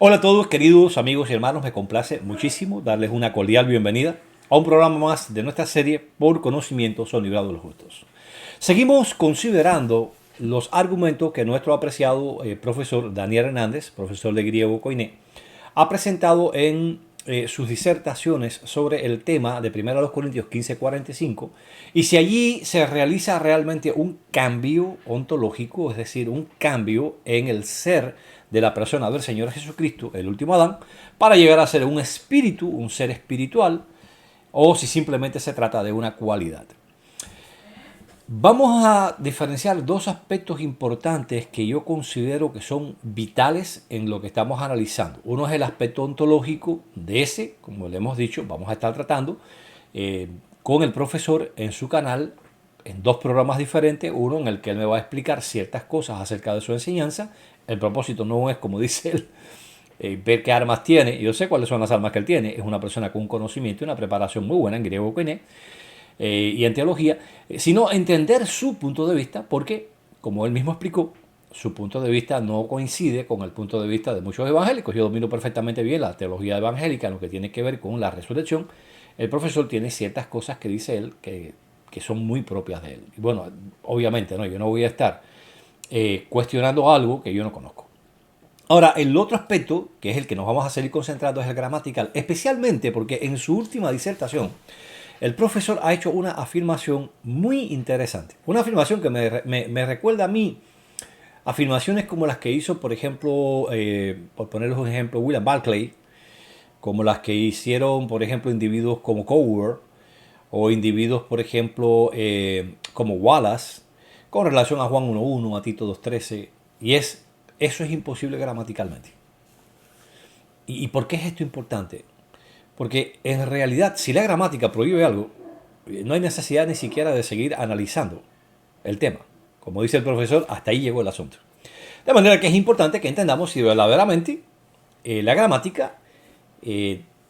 Hola a todos, queridos amigos y hermanos, me complace muchísimo darles una cordial bienvenida a un programa más de nuestra serie Por Conocimiento son librados los justos. Seguimos considerando los argumentos que nuestro apreciado profesor Daniel Hernández, profesor de griego Koiné, ha presentado en sus disertaciones sobre el tema de 1 Corintios 15:45 y si allí se realiza realmente un cambio ontológico, es decir, un cambio en el ser de la persona del Señor Jesucristo, el último Adán, para llegar a ser un espíritu, un ser espiritual, o si simplemente se trata de una cualidad. Vamos a diferenciar dos aspectos importantes que yo considero que son vitales en lo que estamos analizando. Uno es el aspecto ontológico de ese, como le hemos dicho, vamos a estar tratando con el profesor en su canal en dos programas diferentes, uno en el que él me va a explicar ciertas cosas acerca de su enseñanza. El propósito no es, como dice él, ver qué armas tiene. Yo sé cuáles son las armas que él tiene. Es una persona con un conocimiento y una preparación muy buena en griego koiné y en teología, sino entender su punto de vista, porque, como él mismo explicó, su punto de vista no coincide con el punto de vista de muchos evangélicos. Yo domino perfectamente bien la teología evangélica, lo que tiene que ver con la resurrección. El profesor tiene ciertas cosas que dice él que son muy propias de él. Y bueno, obviamente, ¿no? Yo no voy a estar cuestionando algo que yo no conozco. Ahora, el otro aspecto, que es el que nos vamos a seguir concentrando, es el gramatical, especialmente porque en su última disertación, el profesor ha hecho una afirmación muy interesante. Una afirmación que me recuerda a mí afirmaciones como las que hizo, por ejemplo, por ponerles un ejemplo, William Barclay, como las que hicieron, por ejemplo, individuos como Coward, o individuos, por ejemplo, como Wallace, con relación a Juan 1.1, a Tito 2.13, y eso es imposible gramaticalmente. ¿Y por qué es esto importante? Porque en realidad, si la gramática prohíbe algo, no hay necesidad ni siquiera de seguir analizando el tema. Como dice el profesor, hasta ahí llegó el asunto. De manera que es importante que entendamos si verdaderamente la gramática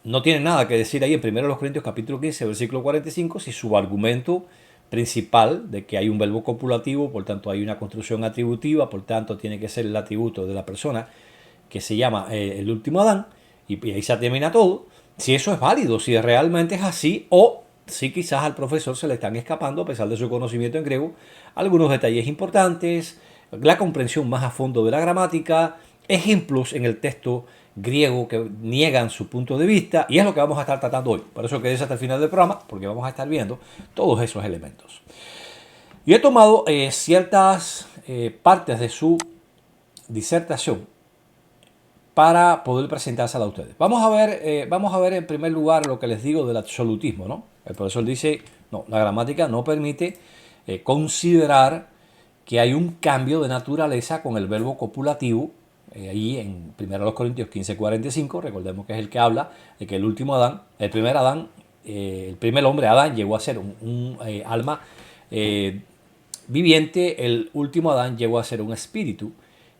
no tiene nada que decir ahí en 1 Corintios capítulo 15, versículo 45, si su argumento principal de que hay un verbo copulativo, por tanto hay una construcción atributiva, por tanto tiene que ser el atributo de la persona que se llama el último Adán, y ahí se termina todo, si eso es válido, si realmente es así, o si quizás al profesor se le están escapando, a pesar de su conocimiento en griego, algunos detalles importantes, la comprensión más a fondo de la gramática, ejemplos en el texto griego que niegan su punto de vista, y es lo que vamos a estar tratando hoy. Por eso quédese hasta el final del programa, porque vamos a estar viendo todos esos elementos. Yo he tomado ciertas partes de su disertación para poder presentársela a ustedes. Vamos a ver en primer lugar lo que les digo del absolutismo, ¿no? El profesor dice, no, la gramática no permite considerar que hay un cambio de naturaleza con el verbo copulativo, ahí en 1 Corintios 15:45, recordemos que es el que habla de que el último Adán, el primer hombre, Adán, llegó a ser un alma viviente, el último Adán llegó a ser un espíritu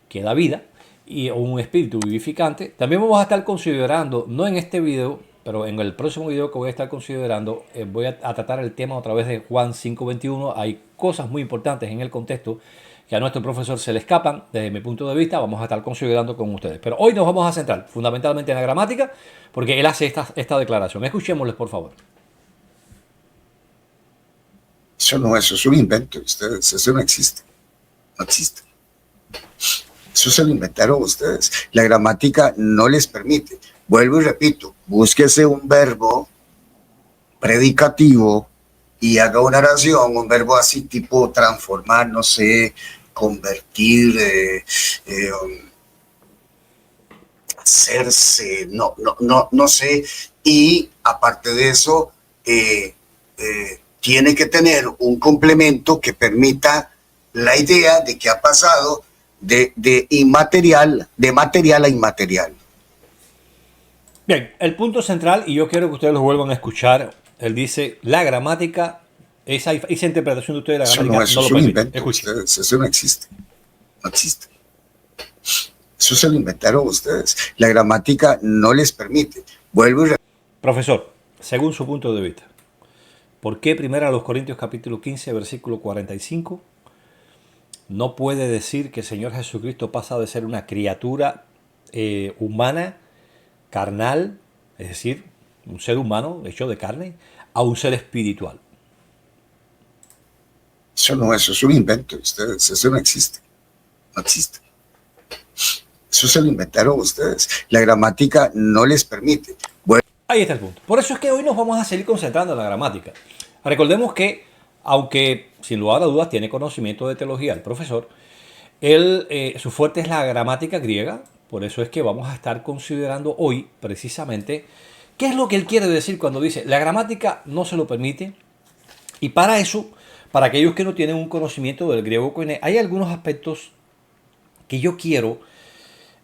que da vida, y un espíritu vivificante. También vamos a estar considerando, no en este video, pero en el próximo video que voy a estar considerando, voy a tratar el tema otra vez de Juan 5:21. Hay cosas muy importantes en el contexto que a nuestro profesor se le escapan desde mi punto de vista, vamos a estar considerando con ustedes. Pero hoy nos vamos a centrar fundamentalmente en la gramática, porque él hace esta declaración. Escuchémosles, por favor. Eso es un invento de ustedes, eso no existe, no existe. Eso se lo inventaron ustedes. La gramática no les permite. Vuelvo y repito, búsquese un verbo predicativo y haga una oración, un verbo así tipo transformar, no sé, convertir, hacerse, no sé. Y aparte de eso, tiene que tener un complemento que permita la idea de que ha pasado de material a inmaterial. Bien, el punto central, y yo quiero que ustedes lo vuelvan a escuchar, él dice, la gramática, esa interpretación de ustedes de la gramática Eso no es lo un permite. invento de Escuchen. ustedes, eso no existe, no existe. Eso se lo inventaron ustedes. La gramática no les permite. Vuelvo y Profesor, según su punto de vista, ¿por qué 1 Corintios capítulo 15, versículo 45 no puede decir que el Señor Jesucristo pasa de ser una criatura humana, carnal, es decir, un ser humano hecho de carne, a un ser espiritual. Eso es un invento de ustedes, eso no existe, no existe. Eso se lo inventaron ustedes. La gramática no les permite. Bueno, ahí está el punto. Por eso es que hoy nos vamos a seguir concentrando en la gramática. Recordemos que, aunque sin lugar a dudas tiene conocimiento de teología el profesor, su fuerte es la gramática griega. Por eso es que vamos a estar considerando hoy precisamente qué es lo que él quiere decir cuando dice la gramática no se lo permite. Y para eso, para aquellos que no tienen un conocimiento del griego koiné, hay algunos aspectos que yo quiero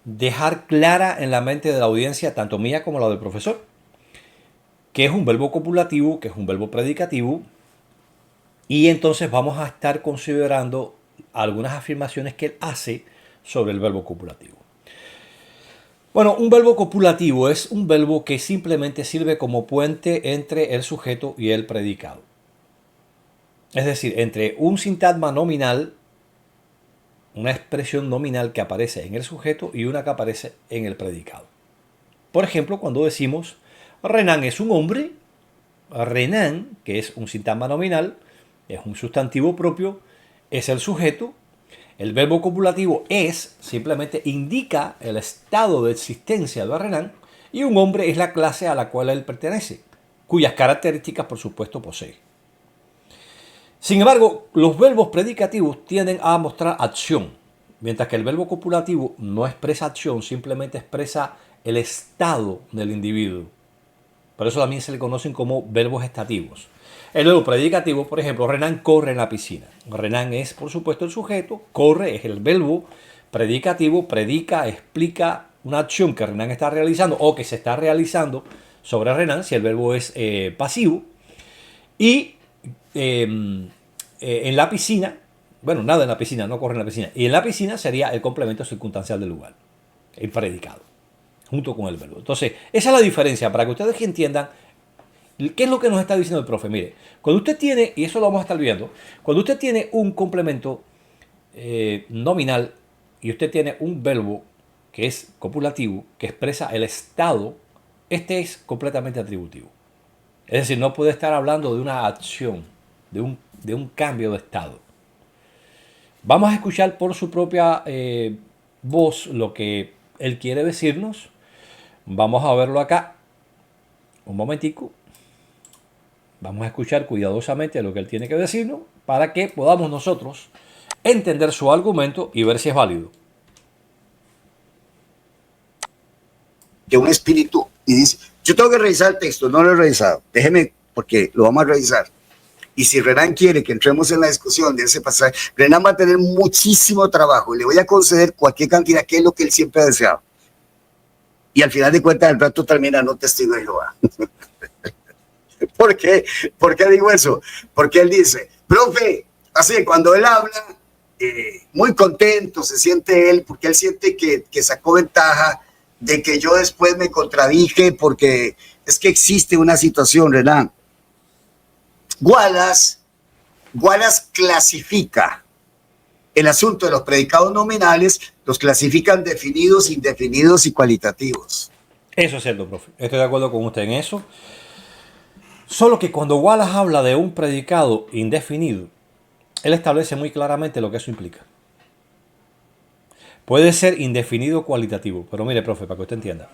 dejar clara en la mente de la audiencia, tanto mía como la del profesor, que es un verbo copulativo, que es un verbo predicativo, y entonces vamos a estar considerando algunas afirmaciones que él hace sobre el verbo copulativo. Bueno, un verbo copulativo es un verbo que simplemente sirve como puente entre el sujeto y el predicado. Es decir, entre un sintagma nominal, una expresión nominal que aparece en el sujeto y una que aparece en el predicado. Por ejemplo, cuando decimos Renan es un hombre, Renan, que es un sintagma nominal, es un sustantivo propio, es el sujeto. El verbo copulativo es, simplemente indica el estado de existencia de Renan, y un hombre es la clase a la cual él pertenece, cuyas características por supuesto posee. Sin embargo, los verbos predicativos tienden a mostrar acción, mientras que el verbo copulativo no expresa acción, simplemente expresa el estado del individuo. Por eso también se le conocen como verbos estativos. El verbo predicativo, por ejemplo, Renan corre en la piscina. Renan es, por supuesto, el sujeto, corre es el verbo predicativo, predica, explica una acción que Renan está realizando o que se está realizando sobre Renan, si el verbo es pasivo. Y en la piscina, bueno, nada en la piscina, no corre en la piscina. Y en la piscina sería el complemento circunstancial del lugar, el predicado, junto con el verbo. Entonces, esa es la diferencia, para que ustedes entiendan qué es lo que nos está diciendo el profe. Mire, cuando usted tiene, y eso lo vamos a estar viendo, cuando usted tiene un complemento nominal y usted tiene un verbo que es copulativo, que expresa el estado, este es completamente atributivo. Es decir, no puede estar hablando de una acción, de un cambio de estado. Vamos a escuchar por su propia voz lo que él quiere decirnos. Vamos a verlo acá. Un momentico. Vamos a escuchar cuidadosamente lo que él tiene que decirnos para que podamos nosotros entender su argumento y ver si es válido. de un espíritu y dice, yo tengo que revisar el texto, no lo he revisado, déjeme porque lo vamos a revisar. Y si Renan quiere que entremos en la discusión de ese pasaje, Renan va a tener muchísimo trabajo y le voy a conceder cualquier cantidad, que es lo que él siempre ha deseado. Y al final de cuentas el rato termina no testigo de Jehová. ¿Por qué? ¿Por qué digo eso? Porque él dice, profe, así cuando él habla, muy contento se siente él, porque él siente que sacó ventaja de que yo después me contradije, porque es que existe una situación, Renan. Wallace clasifica el asunto de los predicados nominales, los clasifican definidos, indefinidos y cualitativos. Eso es cierto, profe. Estoy de acuerdo con usted en eso. Solo que cuando Wallace habla de un predicado indefinido, él establece muy claramente lo que eso implica. Puede ser indefinido cualitativo, pero mire, profe, para que usted entienda.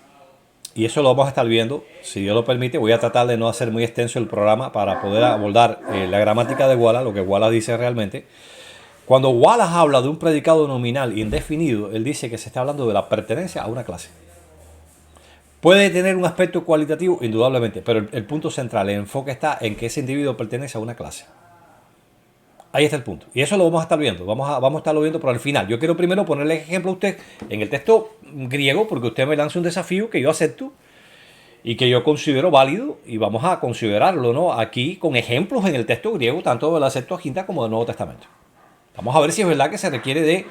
Y eso lo vamos a estar viendo, si Dios lo permite. Voy a tratar de no hacer muy extenso el programa para poder abordar la gramática de Wallace, lo que Wallace dice realmente. Cuando Wallace habla de un predicado nominal indefinido, él dice que se está hablando de la pertenencia a una clase. Puede tener un aspecto cualitativo, indudablemente, pero el punto central, el enfoque está en que ese individuo pertenece a una clase. Ahí está el punto. Y eso lo vamos a estar viendo. Vamos a estarlo viendo por el final. Yo quiero primero ponerle ejemplo a usted en el texto griego, porque usted me lanza un desafío que yo acepto y que yo considero válido, y vamos a considerarlo, ¿no? Aquí con ejemplos en el texto griego, tanto de la Septuaginta como del Nuevo Testamento. Vamos a ver si es verdad que se requiere de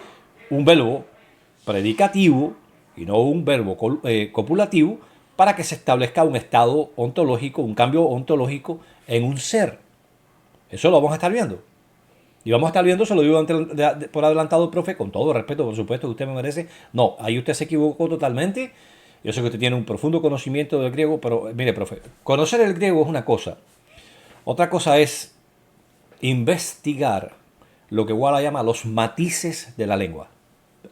un verbo predicativo y no un verbo copulativo para que se establezca un estado ontológico, un cambio ontológico en un ser. Eso lo vamos a estar viendo. Y vamos a estar viendo, se lo digo por adelantado, profe, con todo respeto, por supuesto, que usted me merece. No, ahí usted se equivocó totalmente. Yo sé que usted tiene un profundo conocimiento del griego, pero mire, profe, conocer el griego es una cosa. Otra cosa es investigar lo que Wallace llama los matices de la lengua.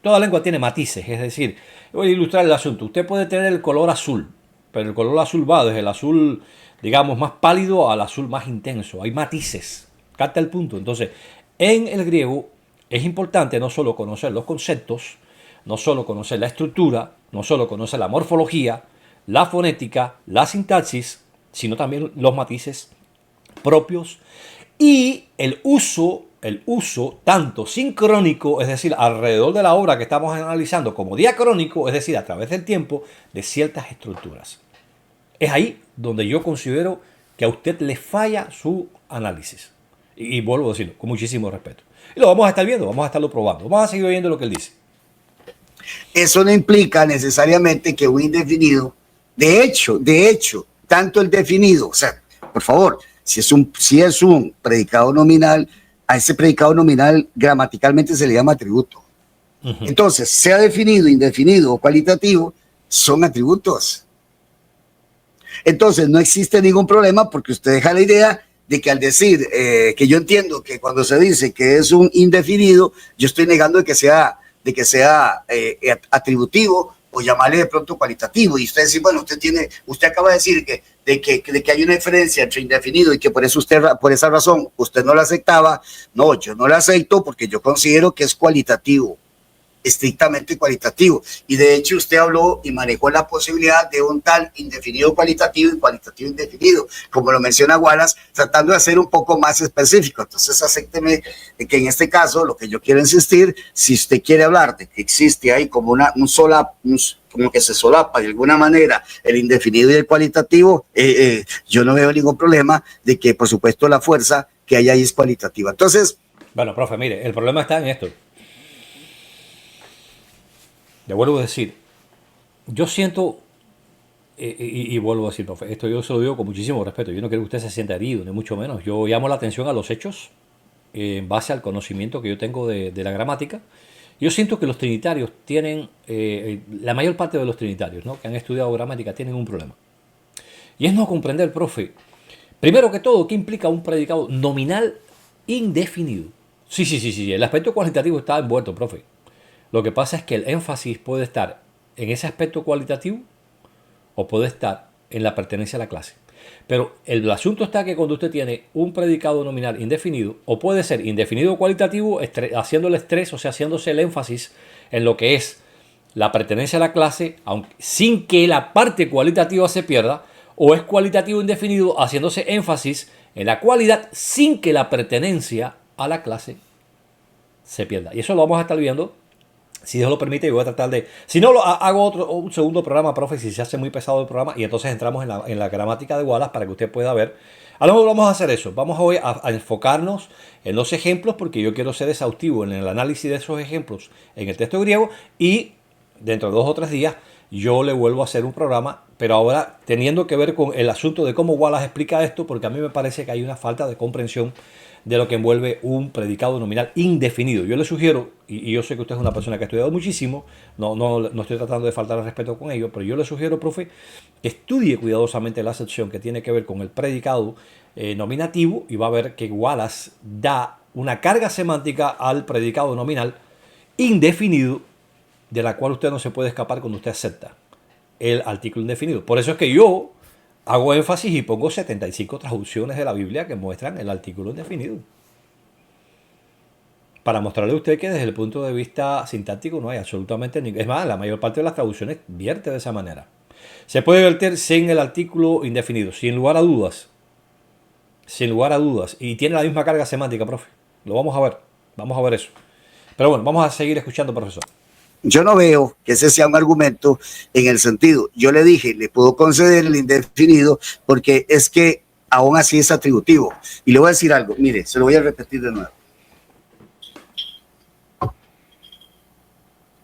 Toda lengua tiene matices, es decir, voy a ilustrar el asunto. Usted puede tener el color azul, pero el color azul va desde el azul, digamos, más pálido al azul más intenso. Hay matices. Capta el punto. Entonces, en el griego es importante no solo conocer los conceptos, no solo conocer la estructura, no solo conocer la morfología, la fonética, la sintaxis, sino también los matices propios y el uso tanto sincrónico, es decir, alrededor de la obra que estamos analizando, como diacrónico, es decir, a través del tiempo, de ciertas estructuras. Es ahí donde yo considero que a usted le falla su análisis. Y vuelvo a decirlo, con muchísimo respeto. Y lo vamos a estar viendo, vamos a estarlo probando. Vamos a seguir oyendo lo que él dice. Eso no implica necesariamente que un indefinido, de hecho, tanto el definido, o sea, por favor, si es un predicado nominal, a ese predicado nominal gramaticalmente se le llama atributo. Entonces, sea definido, indefinido o cualitativo, son atributos. Entonces, no existe ningún problema porque usted deja la idea de que al decir que yo entiendo que cuando se dice que es un indefinido, yo estoy negando de que sea atributivo o llamarle de pronto cualitativo. Y usted dice, bueno, usted acaba de decir de que hay una diferencia entre indefinido y que por esa razón usted no la aceptaba. No, yo no la acepto porque yo considero que es cualitativo, estrictamente cualitativo. Y de hecho usted habló y manejó la posibilidad de un tal indefinido cualitativo y cualitativo indefinido, como lo menciona Wallace, tratando de hacer un poco más específico. Entonces acépteme que en este caso lo que yo quiero insistir, si usted quiere hablar de que existe ahí como como que se solapa de alguna manera el indefinido y el cualitativo, yo no veo ningún problema de que por supuesto la fuerza que hay ahí es cualitativa. Entonces, bueno, profe, mire, el problema está en esto. Le vuelvo a decir, yo siento, y vuelvo a decir, profe, esto yo se lo digo con muchísimo respeto, yo no quiero que usted se sienta herido, ni mucho menos. Yo llamo la atención a los hechos en base al conocimiento que yo tengo de la gramática. Yo siento que los trinitarios tienen, la mayor parte de los trinitarios, ¿no?, que han estudiado gramática tienen un problema. Y es no comprender, profe, primero que todo, ¿qué implica un predicado nominal indefinido? Sí, el aspecto cualitativo está envuelto, profe. Lo que pasa es que el énfasis puede estar en ese aspecto cualitativo o puede estar en la pertenencia a la clase. Pero el asunto está que cuando usted tiene un predicado nominal indefinido, o puede ser indefinido cualitativo, haciendo el estrés, o sea, haciéndose el énfasis en lo que es la pertenencia a la clase, sin que la parte cualitativa se pierda, o es cualitativo indefinido, haciéndose énfasis en la cualidad sin que la pertenencia a la clase se pierda. Y eso lo vamos a estar viendo. Si Dios lo permite, yo voy a tratar de... Si no, hago un segundo programa, profe, si se hace muy pesado el programa, y entonces entramos en la gramática de Wallace para que usted pueda ver. A lo mejor vamos a hacer eso. Vamos hoy a enfocarnos en los ejemplos, porque yo quiero ser exhaustivo en el análisis de esos ejemplos en el texto griego, y dentro de 2 o 3 días yo le vuelvo a hacer un programa, pero ahora teniendo que ver con el asunto de cómo Wallace explica esto, porque a mí me parece que hay una falta de comprensión de lo que envuelve un predicado nominal indefinido. Yo le sugiero, y yo sé que usted es una persona que ha estudiado muchísimo, no estoy tratando de faltar al respeto con ello, pero yo le sugiero, profe, que estudie cuidadosamente la sección que tiene que ver con el predicado nominativo, y va a ver que Wallace da una carga semántica al predicado nominal indefinido, de la cual usted no se puede escapar cuando usted acepta el artículo indefinido. Por eso es que yo hago énfasis y pongo 75 traducciones de la Biblia que muestran el artículo indefinido. Para mostrarle a usted que desde el punto de vista sintáctico no hay absolutamente ningún... Es más, la mayor parte de las traducciones vierte de esa manera. Se puede verter sin el artículo indefinido, sin lugar a dudas. Sin lugar a dudas. Y tiene la misma carga semántica, profe. Lo vamos a ver. Vamos a ver eso. Pero bueno, vamos a seguir escuchando, profesor. Yo no veo que ese sea un argumento en el sentido, yo le dije, le puedo conceder el indefinido porque es que aún así es atributivo. Y le voy a decir algo, mire, se lo voy a repetir de nuevo.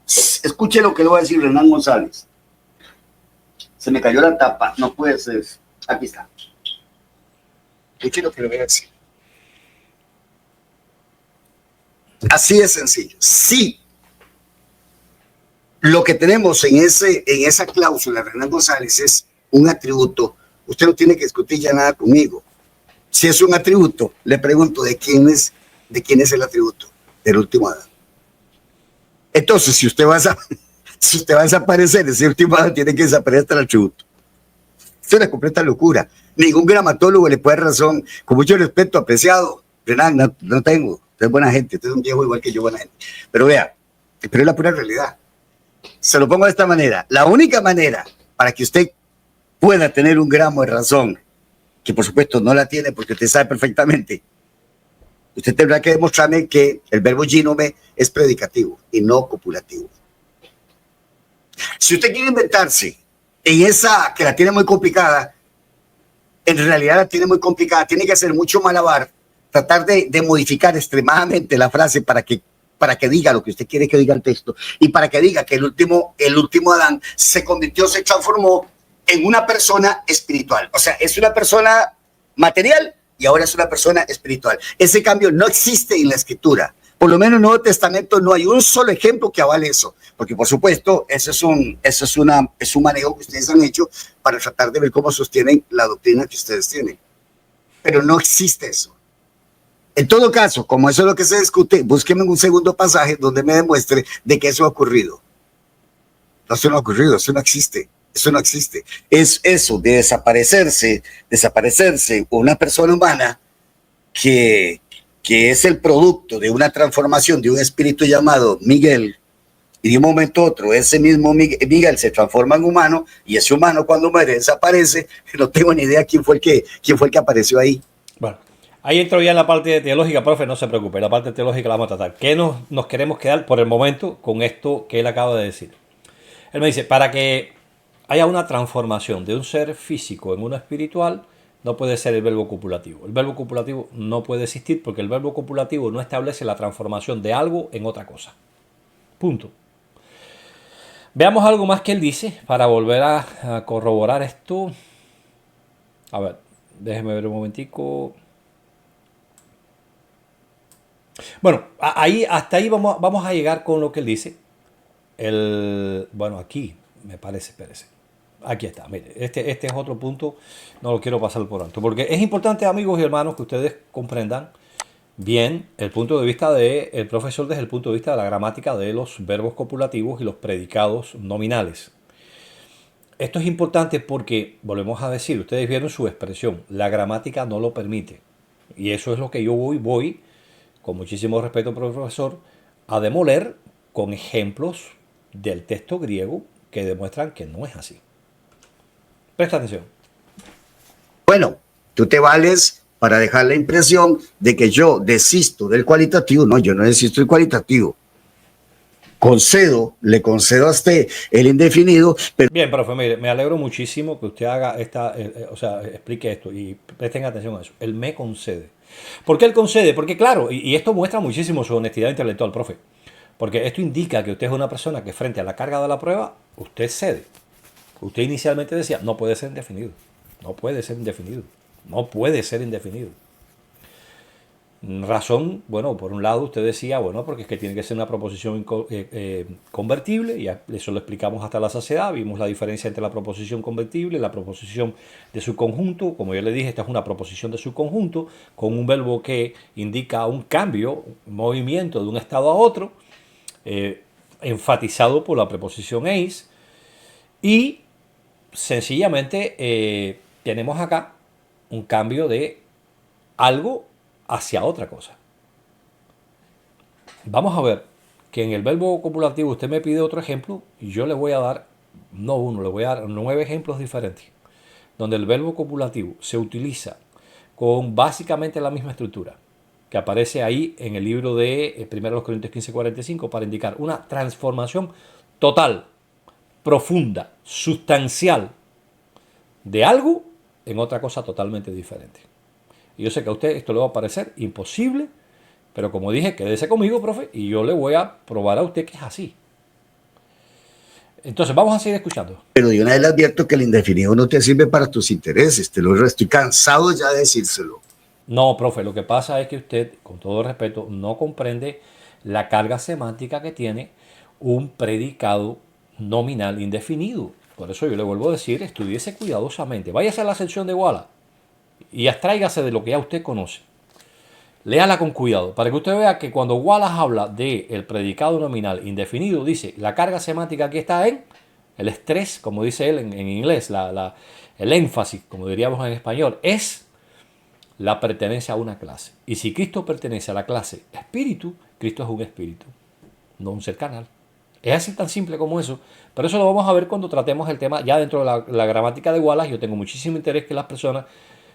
Escuche lo que le voy a decir Renan González. Se me cayó la tapa, no puede ser. Aquí está. Escuche lo que le voy a decir. Así de sencillo. Sí, lo que tenemos en esa cláusula, Renan González, es un atributo. Usted no tiene que discutir ya nada conmigo. Si es un atributo, le pregunto de quién es el atributo del último Adán. Entonces, si usted va a desaparecer, ese último Adán tiene que desaparecer hasta el atributo. Esto es una completa locura. Ningún gramatólogo le puede dar razón. Con mucho respeto, apreciado, Renan, no tengo. Usted es buena gente, usted es un viejo igual que yo, buena gente. Pero vea, pero es la pura realidad. Se lo pongo de esta manera. La única manera para que usted pueda tener un gramo de razón, que por supuesto no la tiene porque usted sabe perfectamente, usted tendrá que demostrarme que el verbo gínome es predicativo y no copulativo. Si usted quiere inventarse en esa que la tiene muy complicada, en realidad la tiene muy complicada, tiene que hacer mucho malabar, tratar de modificar extremadamente la frase para que diga lo que usted quiere que diga el texto y para que diga que el último Adán se convirtió, se transformó en una persona espiritual. O sea, es una persona material y ahora es una persona espiritual. Ese cambio no existe en la Escritura. Por lo menos en el Nuevo Testamento no hay un solo ejemplo que avale eso. Porque, por supuesto, eso es un manejo que ustedes han hecho para tratar de ver cómo sostienen la doctrina que ustedes tienen. Pero no existe eso. En todo caso, como eso es lo que se discute, búsqueme un segundo pasaje donde me demuestre de que eso ha ocurrido. No, eso no ha ocurrido, eso no existe. Eso no existe. Es eso de desaparecerse una persona humana que es el producto de una transformación de un espíritu llamado Miguel, y de un momento a otro ese mismo Miguel se transforma en humano, y ese humano cuando muere desaparece. No tengo ni idea quién fue el que apareció ahí. Bueno, ahí entro ya en la parte teológica, profe, no se preocupe, la parte teológica la vamos a tratar. ¿Qué nos queremos quedar por el momento con esto que él acaba de decir? Él me dice, para que haya una transformación de un ser físico en uno espiritual, no puede ser el verbo copulativo. El verbo copulativo no puede existir porque el verbo copulativo no establece la transformación de algo en otra cosa. Punto. Veamos algo más que él dice para volver a corroborar esto. A ver, déjeme ver un momentico. Bueno, hasta ahí vamos a llegar con lo que él dice. Bueno, aquí me parece, espérese. Aquí está, mire, este es otro punto, no lo quiero pasar por alto, porque es importante, amigos y hermanos, que ustedes comprendan bien el punto de vista del profesor desde el punto de vista de la gramática de los verbos copulativos y los predicados nominales. Esto es importante porque, volvemos a decir, ustedes vieron su expresión, la gramática no lo permite. Y eso es lo que yo voy con muchísimo respeto, profesor, a demoler con ejemplos del texto griego que demuestran que no es así. Presta atención. Bueno, tú te vales para dejar la impresión de que yo desisto del cualitativo. No, yo no desisto del cualitativo. Le concedo a usted el indefinido. Pero... Bien, profe, mire, me alegro muchísimo que usted haga explique esto y presten atención a eso. Él me concede. ¿Por qué él concede? Porque claro, y esto muestra muchísimo su honestidad intelectual, profe. Porque esto indica que usted es una persona que frente a la carga de la prueba, usted cede. Usted inicialmente decía, no puede ser indefinido. No puede ser indefinido. No puede ser indefinido. Razón, bueno, por un lado usted decía, bueno, porque es que tiene que ser una proposición convertible, y eso lo explicamos hasta la saciedad, vimos la diferencia entre la proposición convertible y la proposición de subconjunto. Como yo le dije, esta es una proposición de subconjunto con un verbo que indica un cambio, un movimiento de un estado a otro, enfatizado por la preposición eis, y sencillamente tenemos acá un cambio de algo hacia otra cosa. Vamos a ver que en el verbo copulativo usted me pide otro ejemplo y yo le voy a dar, no uno, le voy a dar 9 ejemplos diferentes, donde el verbo copulativo se utiliza con básicamente la misma estructura que aparece ahí en el libro de 1 Corintios 15:45 para indicar una transformación total, profunda, sustancial de algo en otra cosa totalmente diferente. Y yo sé que a usted esto le va a parecer imposible, pero como dije, quédese conmigo, profe, y yo le voy a probar a usted que es así. Entonces, vamos a seguir escuchando. Pero de una vez le advierto que el indefinido no te sirve para tus intereses, estoy cansado ya de decírselo. No, profe, lo que pasa es que usted, con todo respeto, no comprende la carga semántica que tiene un predicado nominal indefinido. Por eso yo le vuelvo a decir, estudiese cuidadosamente. Váyase a la sección de Wallace y abstráigase de lo que ya usted conoce. Léala con cuidado, para que usted vea que cuando Wallace habla del predicado nominal indefinido, dice, la carga semántica aquí está en el estrés, como dice él en inglés, el énfasis, como diríamos en español, es la pertenencia a una clase. Y si Cristo pertenece a la clase espíritu, Cristo es un espíritu, no un ser carnal. Es así tan simple como eso. Pero eso lo vamos a ver cuando tratemos el tema ya dentro de la gramática de Wallace. Yo tengo muchísimo interés que las personas,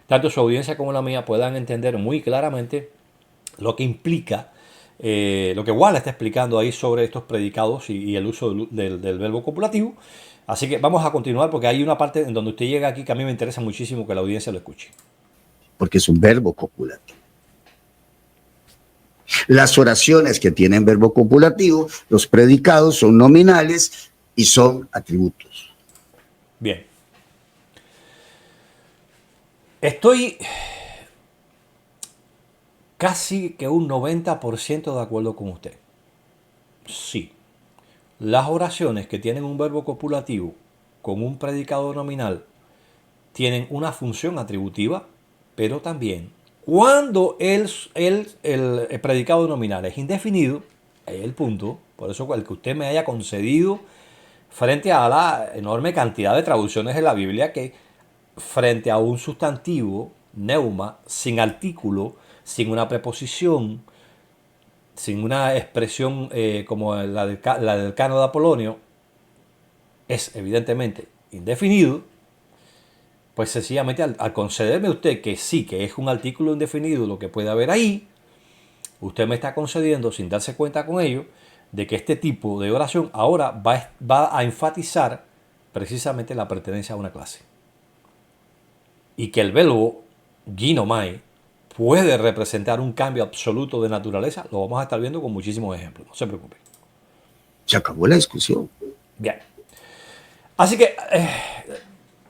tanto su audiencia como la mía, puedan entender muy claramente lo que implica, lo que Wallace está explicando ahí sobre estos predicados y el uso del verbo copulativo. Así que vamos a continuar porque hay una parte en donde usted llega aquí que a mí me interesa muchísimo que la audiencia lo escuche. Porque es un verbo copulativo. Las oraciones que tienen verbo copulativo, los predicados son nominales y son atributos. Bien. Estoy casi que un 90% de acuerdo con usted. Sí. Las oraciones que tienen un verbo copulativo con un predicado nominal tienen una función atributiva, pero también cuando el predicado nominal es indefinido, es el punto, por eso el que usted me haya concedido frente a la enorme cantidad de traducciones de la Biblia que frente a un sustantivo, neuma, sin artículo, sin una preposición, sin una expresión como la del Cano de Apolonio, es evidentemente indefinido. Pues sencillamente al concederme usted que sí, que es un artículo indefinido lo que puede haber ahí, usted me está concediendo, sin darse cuenta con ello, de que este tipo de oración ahora va a enfatizar precisamente la pertenencia a una clase. Y que el verbo ginomai puede representar un cambio absoluto de naturaleza, lo vamos a estar viendo con muchísimos ejemplos, no se preocupe. Se acabó la discusión. Bien. Así que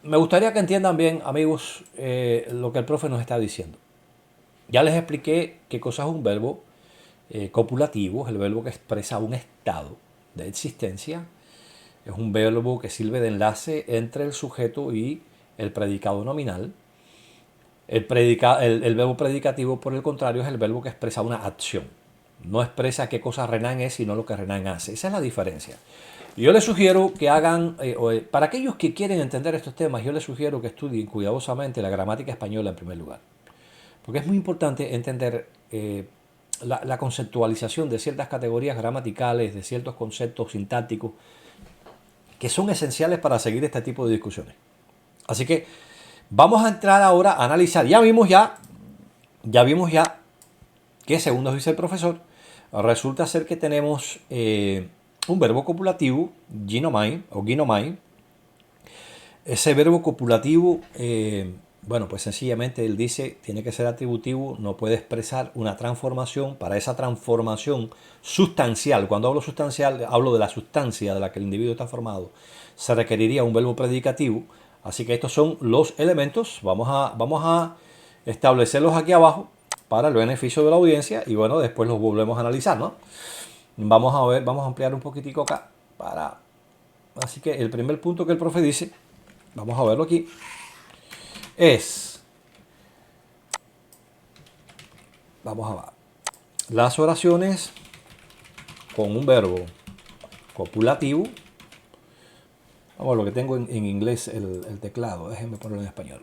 me gustaría que entiendan bien, amigos, lo que el profe nos está diciendo. Ya les expliqué qué cosa es un verbo copulativo, es el verbo que expresa un estado de existencia. Es un verbo que sirve de enlace entre el sujeto y el predicado nominal. El verbo predicativo, por el contrario, es el verbo que expresa una acción. No expresa qué cosa Renan es, sino lo que Renan hace. Esa es la diferencia. Yo les sugiero que hagan, para aquellos que quieren entender estos temas, yo les sugiero que estudien cuidadosamente la gramática española en primer lugar. Porque es muy importante entender la conceptualización de ciertas categorías gramaticales, de ciertos conceptos sintácticos, que son esenciales para seguir este tipo de discusiones. Así que vamos a entrar ahora a analizar. Ya vimos ya que, según nos dice el profesor, resulta ser que tenemos un verbo copulativo, ginomai o ginomai. Ese verbo copulativo, bueno, pues sencillamente él dice, tiene que ser atributivo, no puede expresar una transformación. Para esa transformación sustancial, cuando hablo sustancial, hablo de la sustancia de la que el individuo está formado, se requeriría un verbo predicativo. Así que estos son los elementos, vamos a establecerlos aquí abajo para el beneficio de la audiencia y bueno, después los volvemos a analizar, ¿no? Vamos a ver, vamos a ampliar un poquitico acá para... Así que el primer punto que el profe dice, vamos a verlo aquí, es... Vamos a ver. Las oraciones con un verbo copulativo. Vamos a lo que tengo en inglés el teclado, déjenme ponerlo en español.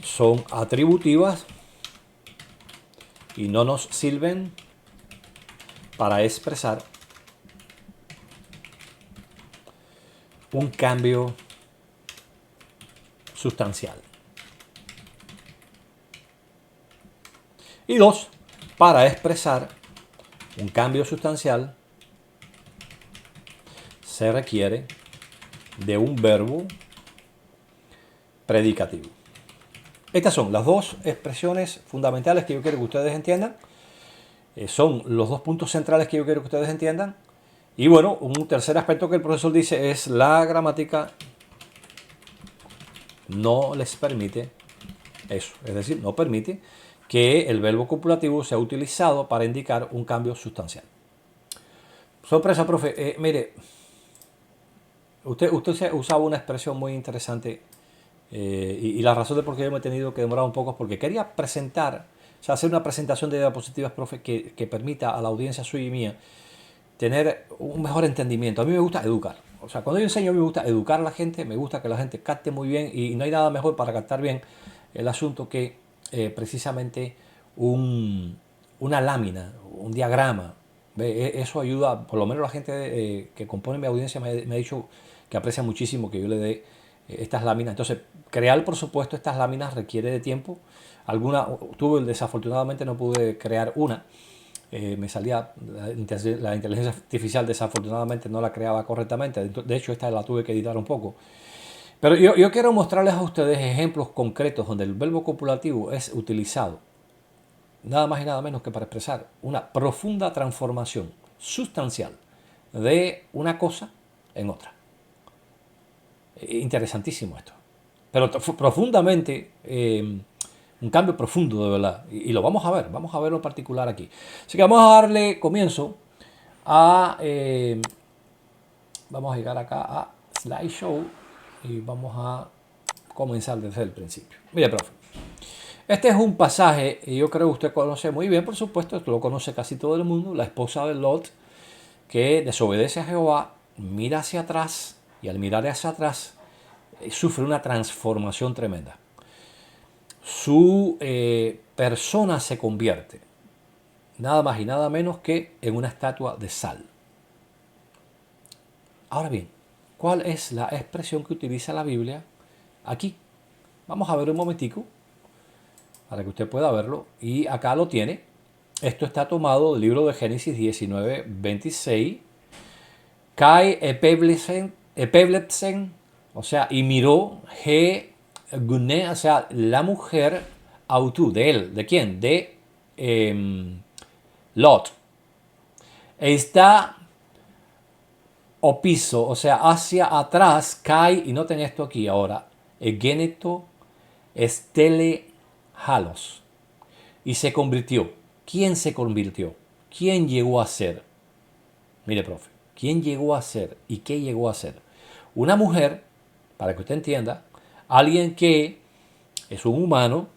Son atributivas y no nos sirven para expresar un cambio sustancial. Y dos, para expresar un cambio sustancial se requiere de un verbo predicativo. Estas son las dos expresiones fundamentales que yo quiero que ustedes entiendan. Son los dos puntos centrales que yo quiero que ustedes entiendan. Y bueno, un tercer aspecto que el profesor dice es la gramática no les permite eso. Es decir, no permite que el verbo copulativo sea utilizado para indicar un cambio sustancial. Sorpresa, profe. Mire, usted usaba una expresión muy interesante y la razón de por qué yo me he tenido que demorar un poco es porque quería presentar, o sea, hacer una presentación de diapositivas, profe, que permita a la audiencia suya y mía tener un mejor entendimiento. A mí me gusta educar. O sea, cuando yo enseño, me gusta educar a la gente, me gusta que la gente capte muy bien y no hay nada mejor para captar bien el asunto que precisamente una lámina, un diagrama. Eso ayuda, por lo menos la gente que compone mi audiencia me ha dicho que aprecia muchísimo que yo le dé estas láminas. Entonces, crear, por supuesto, estas láminas requiere de tiempo. Desafortunadamente no pude crear una. Me salía la inteligencia artificial, desafortunadamente no la creaba correctamente. De hecho, esta la tuve que editar un poco. Pero yo quiero mostrarles a ustedes ejemplos concretos donde el verbo copulativo es utilizado nada más y nada menos que para expresar una profunda transformación sustancial de una cosa en otra. Interesantísimo esto. Pero profundamente, un cambio profundo de verdad. Y lo vamos a verlo en particular aquí. Así que vamos a darle comienzo a... vamos a llegar acá a Slideshow y vamos a comenzar desde el principio. Mire, profe. Este es un pasaje, y yo creo que usted conoce muy bien, por supuesto, esto lo conoce casi todo el mundo, la esposa de Lot, que desobedece a Jehová, mira hacia atrás, y al mirar hacia atrás, sufre una transformación tremenda. Su persona se convierte, nada más y nada menos que en una estatua de sal. Ahora bien, ¿cuál es la expresión que utiliza la Biblia aquí? Vamos a ver un momentico, para que usted pueda verlo. Y acá lo tiene. Esto está tomado del libro de Génesis 19, 26. Kai epeblepsen, o sea, y miró Gune, o sea, la mujer autú, de él. ¿De quién? De Lot. Está opiso, o sea, hacia atrás, Kai, y noten esto aquí ahora, Egeneto estele halos. Y se convirtió. ¿Quién se convirtió? ¿Quién llegó a ser? Mire, profe, ¿quién llegó a ser y qué llegó a ser? Una mujer, para que usted entienda, alguien que es un humano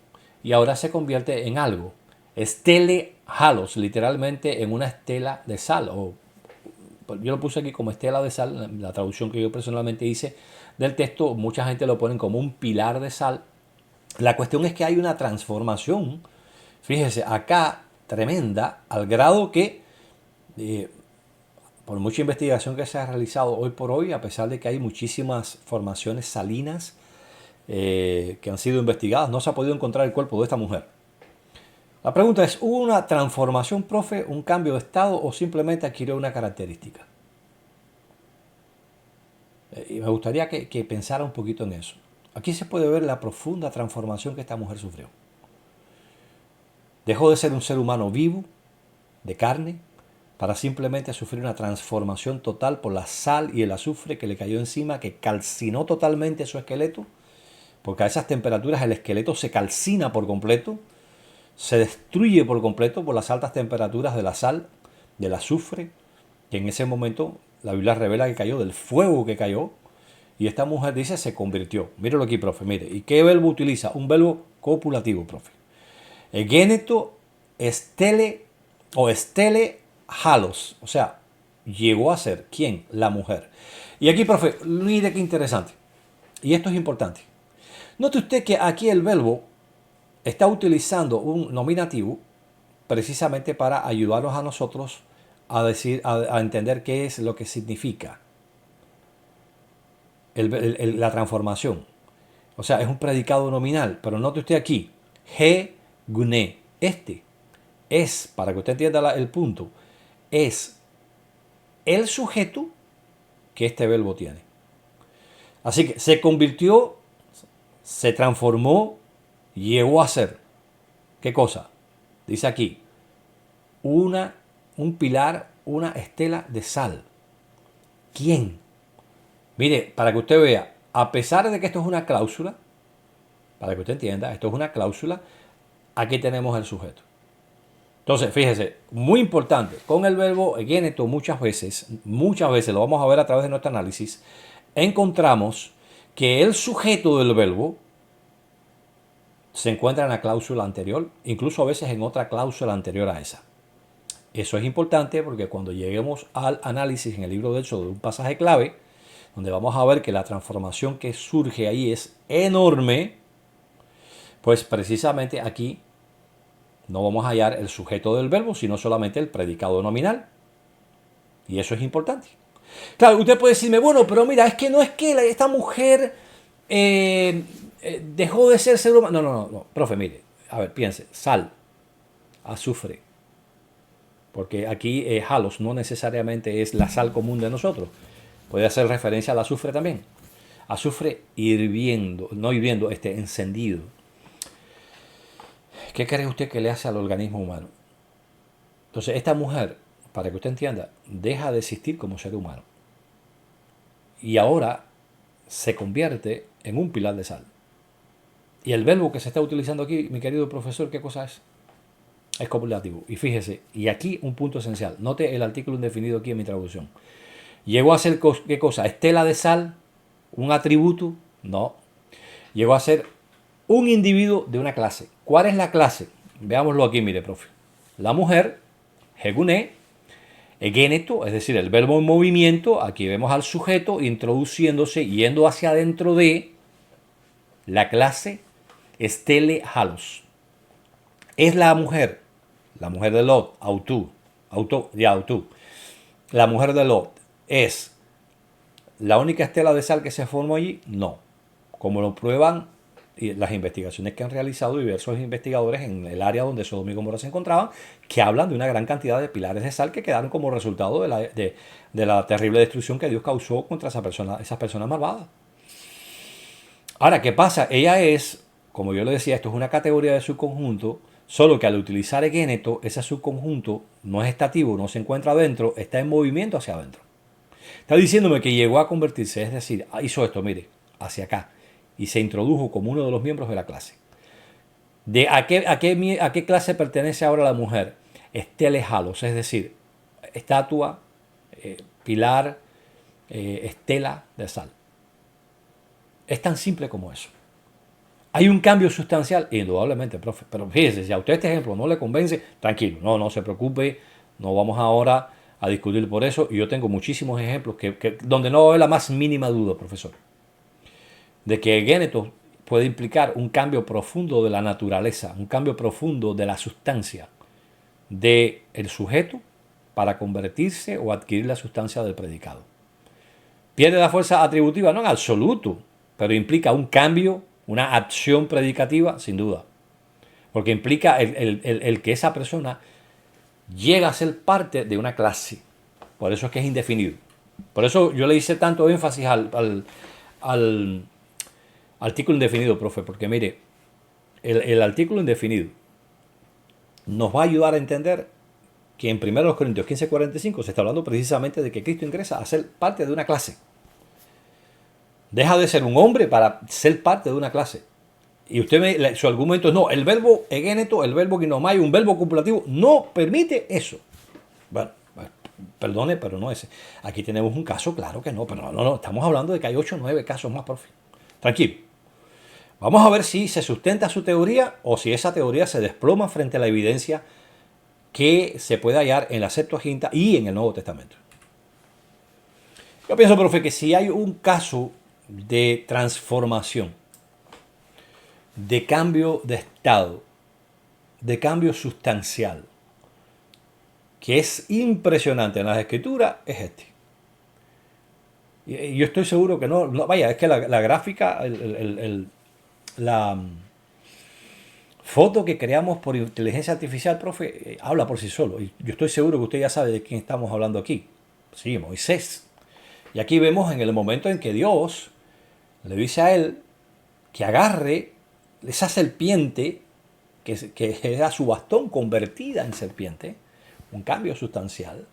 y ahora se convierte en algo. Estele halos, literalmente en una estela de sal. Yo lo puse aquí como estela de sal, la traducción que yo personalmente hice del texto. Mucha gente lo pone como un pilar de sal. La cuestión es que hay una transformación, fíjese, acá tremenda, al grado que, por mucha investigación que se ha realizado hoy por hoy, a pesar de que hay muchísimas formaciones salinas que han sido investigadas, no se ha podido encontrar el cuerpo de esta mujer. La pregunta es, ¿hubo una transformación, profe, un cambio de estado o simplemente adquirió una característica? Y me gustaría que pensara un poquito en eso. Aquí se puede ver la profunda transformación que esta mujer sufrió. Dejó de ser un ser humano vivo, de carne, para simplemente sufrir una transformación total por la sal y el azufre que le cayó encima, que calcinó totalmente su esqueleto, porque a esas temperaturas el esqueleto se calcina por completo, se destruye por completo por las altas temperaturas de la sal, del azufre, que en ese momento la Biblia revela que cayó, del fuego que cayó. Y esta mujer dice se convirtió. Míralo aquí, profe, mire. ¿Y qué verbo utiliza? Un verbo copulativo, profe. Egeneto estele o estele halos. O sea, llegó a ser, ¿quién? La mujer. Y aquí, profe, mire qué interesante. Y esto es importante. Note usted que aquí el verbo está utilizando un nominativo precisamente para ayudarnos a nosotros a entender qué es lo que significa la transformación. O sea, es un predicado nominal, pero note usted aquí, he gune, este es, para que usted entienda el punto, es el sujeto que este verbo tiene. Así que se convirtió, se transformó, llegó a ser. ¿Qué cosa? Dice aquí, un pilar, una estela de sal. ¿Quién? Mire, para que usted vea, a pesar de que esto es una cláusula, para que usted entienda, esto es una cláusula, aquí tenemos el sujeto. Entonces, fíjese, muy importante, con el verbo egeneto muchas veces, lo vamos a ver a través de nuestro análisis, encontramos que el sujeto del verbo se encuentra en la cláusula anterior, incluso a veces en otra cláusula anterior a esa. Eso es importante porque cuando lleguemos al análisis en el libro de Éxodo de un pasaje clave, donde vamos a ver que la transformación que surge ahí es enorme, pues precisamente aquí no vamos a hallar el sujeto del verbo, sino solamente el predicado nominal. Y eso es importante. Claro, usted puede decirme, bueno, pero mira, es que no es que esta mujer dejó de ser humano. No, profe, mire, a ver, piense, sal, azufre. Porque aquí halos no necesariamente es la sal común de nosotros. Puede hacer referencia al azufre también. Azufre hirviendo, no hirviendo, encendido. ¿Qué cree usted que le hace al organismo humano? Entonces, esta mujer, para que usted entienda, deja de existir como ser humano. Y ahora se convierte en un pilar de sal. Y el verbo que se está utilizando aquí, mi querido profesor, ¿qué cosa es? Es copulativo. Y fíjese, y aquí un punto esencial. Note el artículo indefinido aquí en mi traducción. ¿Llegó a ser qué cosa? ¿Estela de sal? ¿Un atributo? No. Llegó a ser un individuo de una clase. ¿Cuál es la clase? Veámoslo aquí, mire, profe. La mujer, heguné, egeneto, es decir, el verbo en movimiento. Aquí vemos al sujeto introduciéndose, yendo hacia adentro de la clase estele halos. Es la mujer de Lot, autú. La mujer de Lot es la única estela de sal que se formó allí. No, como lo prueban las investigaciones que han realizado diversos investigadores en el área donde Sodoma y Gomorra se encontraban, que hablan de una gran cantidad de pilares de sal que quedaron como resultado de la terrible destrucción que Dios causó contra esas personas malvadas. Ahora, ¿qué pasa? Ella es, como yo le decía, esto es una categoría de subconjunto, solo que al utilizar egeneto, ese subconjunto no es estativo, no se encuentra adentro, está en movimiento hacia adentro. Está diciéndome que llegó a convertirse, es decir, hizo esto, mire, hacia acá, y se introdujo como uno de los miembros de la clase. ¿A qué clase pertenece ahora la mujer? Estelejalos, es decir, estatua, pilar, estela de sal. Es tan simple como eso. ¿Hay un cambio sustancial? Indudablemente, profe. Pero fíjese, si a usted este ejemplo no le convence, tranquilo, no se preocupe, no vamos ahora a discutir por eso. Y yo tengo muchísimos ejemplos donde no va a haber la más mínima duda, profesor, de que el géneto puede implicar un cambio profundo de la naturaleza, un cambio profundo de la sustancia del sujeto para convertirse o adquirir la sustancia del predicado. ¿Pierde la fuerza atributiva? No en absoluto, pero implica un cambio, una acción predicativa, sin duda. Porque implica el que esa persona llega a ser parte de una clase. Por eso es que es indefinido. Por eso yo le hice tanto énfasis al artículo indefinido, profe, porque mire, el artículo indefinido nos va a ayudar a entender que en 1 Corintios 15:45 se está hablando precisamente de que Cristo ingresa a ser parte de una clase. Deja de ser un hombre para ser parte de una clase. Y su argumento es, no, el verbo egeneto, el verbo ginomai, un verbo copulativo, no permite eso. Bueno, perdone, pero no ese. Aquí tenemos un caso, claro que no, pero no, estamos hablando de que hay 8 o 9 casos más, profe. Tranquilo. Vamos a ver si se sustenta su teoría o si esa teoría se desploma frente a la evidencia que se puede hallar en la Septuaginta y en el Nuevo Testamento. Yo pienso, profe, que si hay un caso de transformación, de cambio de estado, de cambio sustancial, que es impresionante en las Escrituras, es este. Y yo estoy seguro que no vaya, es que la gráfica, la foto que creamos por inteligencia artificial, profe, habla por sí solo. Y yo estoy seguro que usted ya sabe de quién estamos hablando aquí. Sí, Moisés. Y aquí vemos en el momento en que Dios le dice a él que agarre esa serpiente, que era su bastón convertida en serpiente, un cambio sustancial,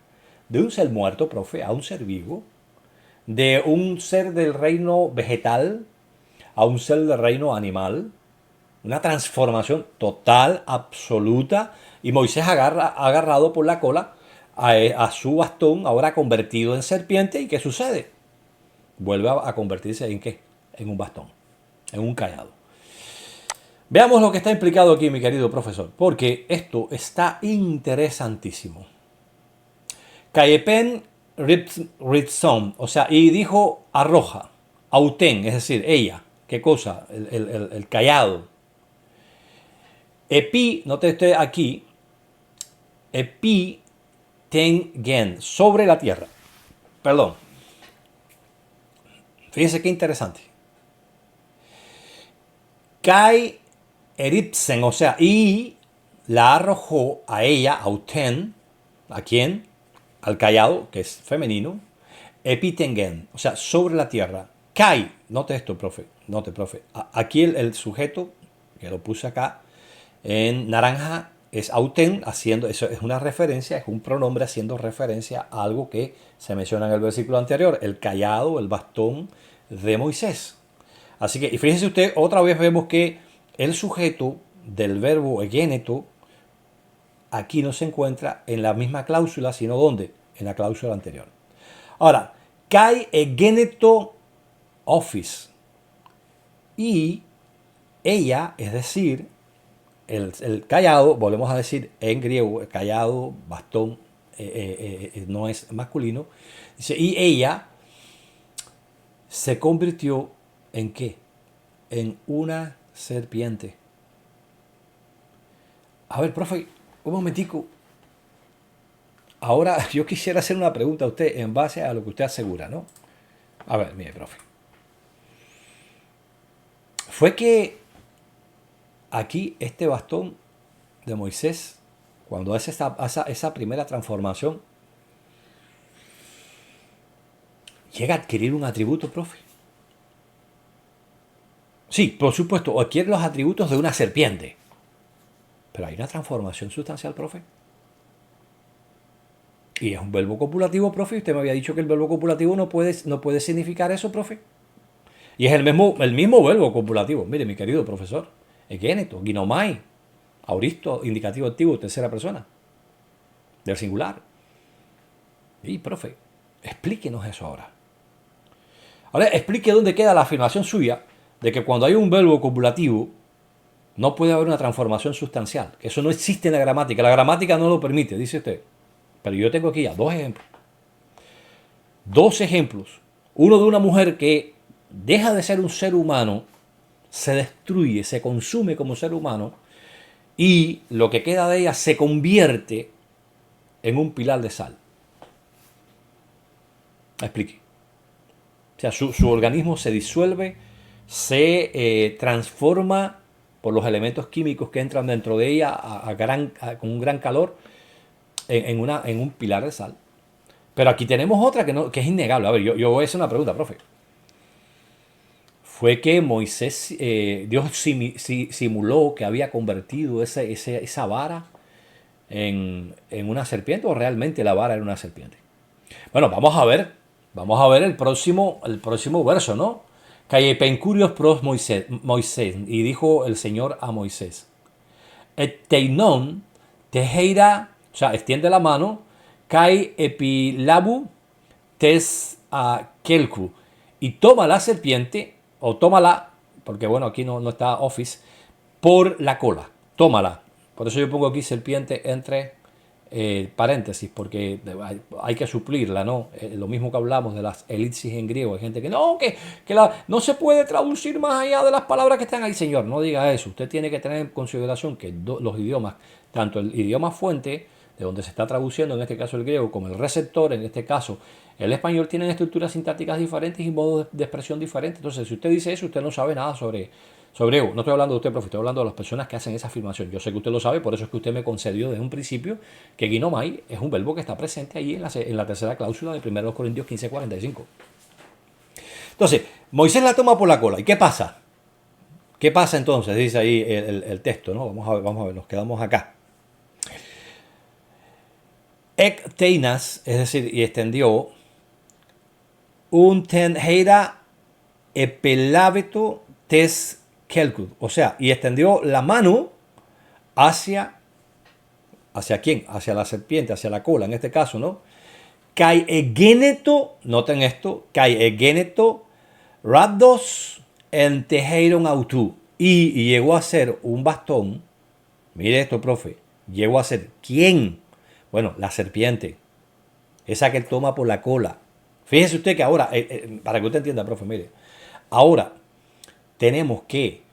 de un ser muerto, profe, a un ser vivo, de un ser del reino vegetal a un ser del reino animal, una transformación total, absoluta, y Moisés agarrado por la cola a su bastón, ahora convertido en serpiente, ¿y qué sucede? Vuelve a convertirse en ¿qué? En un bastón, en un callado. Veamos lo que está implicado aquí, mi querido profesor, porque esto está interesantísimo. Cayepen Ritson, o sea, y dijo arroja, auten, es decir, ella, ¿qué cosa? El callado. Epi, no te esté aquí, epi tengen, sobre la tierra. Perdón, fíjense qué interesante. Kai eripsen, o sea, y la arrojó a ella, a Uten, ¿a quién? Al callado, que es femenino, epitengen, o sea, sobre la tierra. Kai, note esto, profe, note, profe. Aquí el sujeto, que lo puse acá, en naranja, es Auten, haciendo, eso es una referencia, es un pronombre haciendo referencia a algo que se menciona en el versículo anterior, el callado, el bastón de Moisés. Así que, y fíjese usted, otra vez vemos que el sujeto del verbo egéneto aquí no se encuentra en la misma cláusula, sino ¿dónde? En la cláusula anterior. Ahora, kai egéneto office. Y ella, es decir, el callado, volvemos a decir en griego, el callado, bastón, no es masculino. Dice, y ella se convirtió en ¿qué? En una serpiente. A ver, profe, un momentico. Ahora yo quisiera hacer una pregunta a usted en base a lo que usted asegura, ¿no? A ver, mire, profe. Fue que aquí este bastón de Moisés, cuando hace esa primera transformación, llega a adquirir un atributo, profe. Sí, por supuesto, adquiere los atributos de una serpiente. Pero hay una transformación sustancial, profe. Y es un verbo copulativo, profe. Usted me había dicho que el verbo copulativo no puede significar eso, profe. Y es el mismo verbo copulativo. Mire, mi querido profesor. Egeneto, ginomai, auristo, indicativo activo, tercera persona. Del singular. Y, profe, explíquenos eso ahora. Ahora, explique dónde queda la afirmación suya de que cuando hay un verbo copulativo no puede haber una transformación sustancial. Que eso no existe en la gramática. La gramática no lo permite, dice usted. Pero yo tengo aquí ya dos ejemplos. Dos ejemplos. Uno de una mujer que deja de ser un ser humano, se destruye, se consume como ser humano y lo que queda de ella se convierte en un pilar de sal. Explique. O sea, su organismo se disuelve, se transforma por los elementos químicos que entran dentro de ella con un gran calor en un pilar de sal. Pero aquí tenemos otra que es innegable. A ver, yo voy a hacer una pregunta, profe. Fue que Moisés, Dios simuló que había convertido esa vara en una serpiente, o realmente la vara era una serpiente. Bueno, vamos a ver el próximo verso, ¿no? Cayepencurios pros Moisés, y dijo el Señor a Moisés, et teinon tejeira, o sea, extiende la mano, kai epilabu tes a kelku, y toma la serpiente, o tómala, porque bueno, aquí no está office, por la cola, tómala. Por eso yo pongo aquí serpiente entre paréntesis, porque hay que suplirla, ¿no? Lo mismo que hablamos de las elipsis en griego. Hay gente que no se puede traducir más allá de las palabras que están ahí. Señor, no diga eso. Usted tiene que tener en consideración que los idiomas, tanto el idioma fuente, de donde se está traduciendo, en este caso el griego, como el receptor, en este caso el español, tienen estructuras sintácticas diferentes y modos de expresión diferentes. Entonces, si usted dice eso, usted no sabe nada sobre Ego. No estoy hablando de usted, profe, estoy hablando de las personas que hacen esa afirmación. Yo sé que usted lo sabe, por eso es que usted me concedió desde un principio que ginomai es un verbo que está presente ahí en la tercera cláusula de 1 Corintios 15:45. Entonces, Moisés la toma por la cola. ¿Y qué pasa? ¿Qué pasa entonces? Dice ahí el texto, ¿no? Vamos a ver, nos quedamos acá. Ek teinas, es decir, y extendió un tenheira epelábeto tes kelkud. O sea, y extendió la mano ¿hacia quién? Hacia la serpiente, hacia la cola, en este caso, ¿no? Kai egeneto, noten esto, kai egeneto, rabdos en tejeiron autu. Y llegó a ser un bastón, mire esto, profe, llegó a ser, ¿quién? Bueno, la serpiente, esa que él toma por la cola. Fíjese usted que ahora, para que usted entienda, profe, mire, ahora tenemos que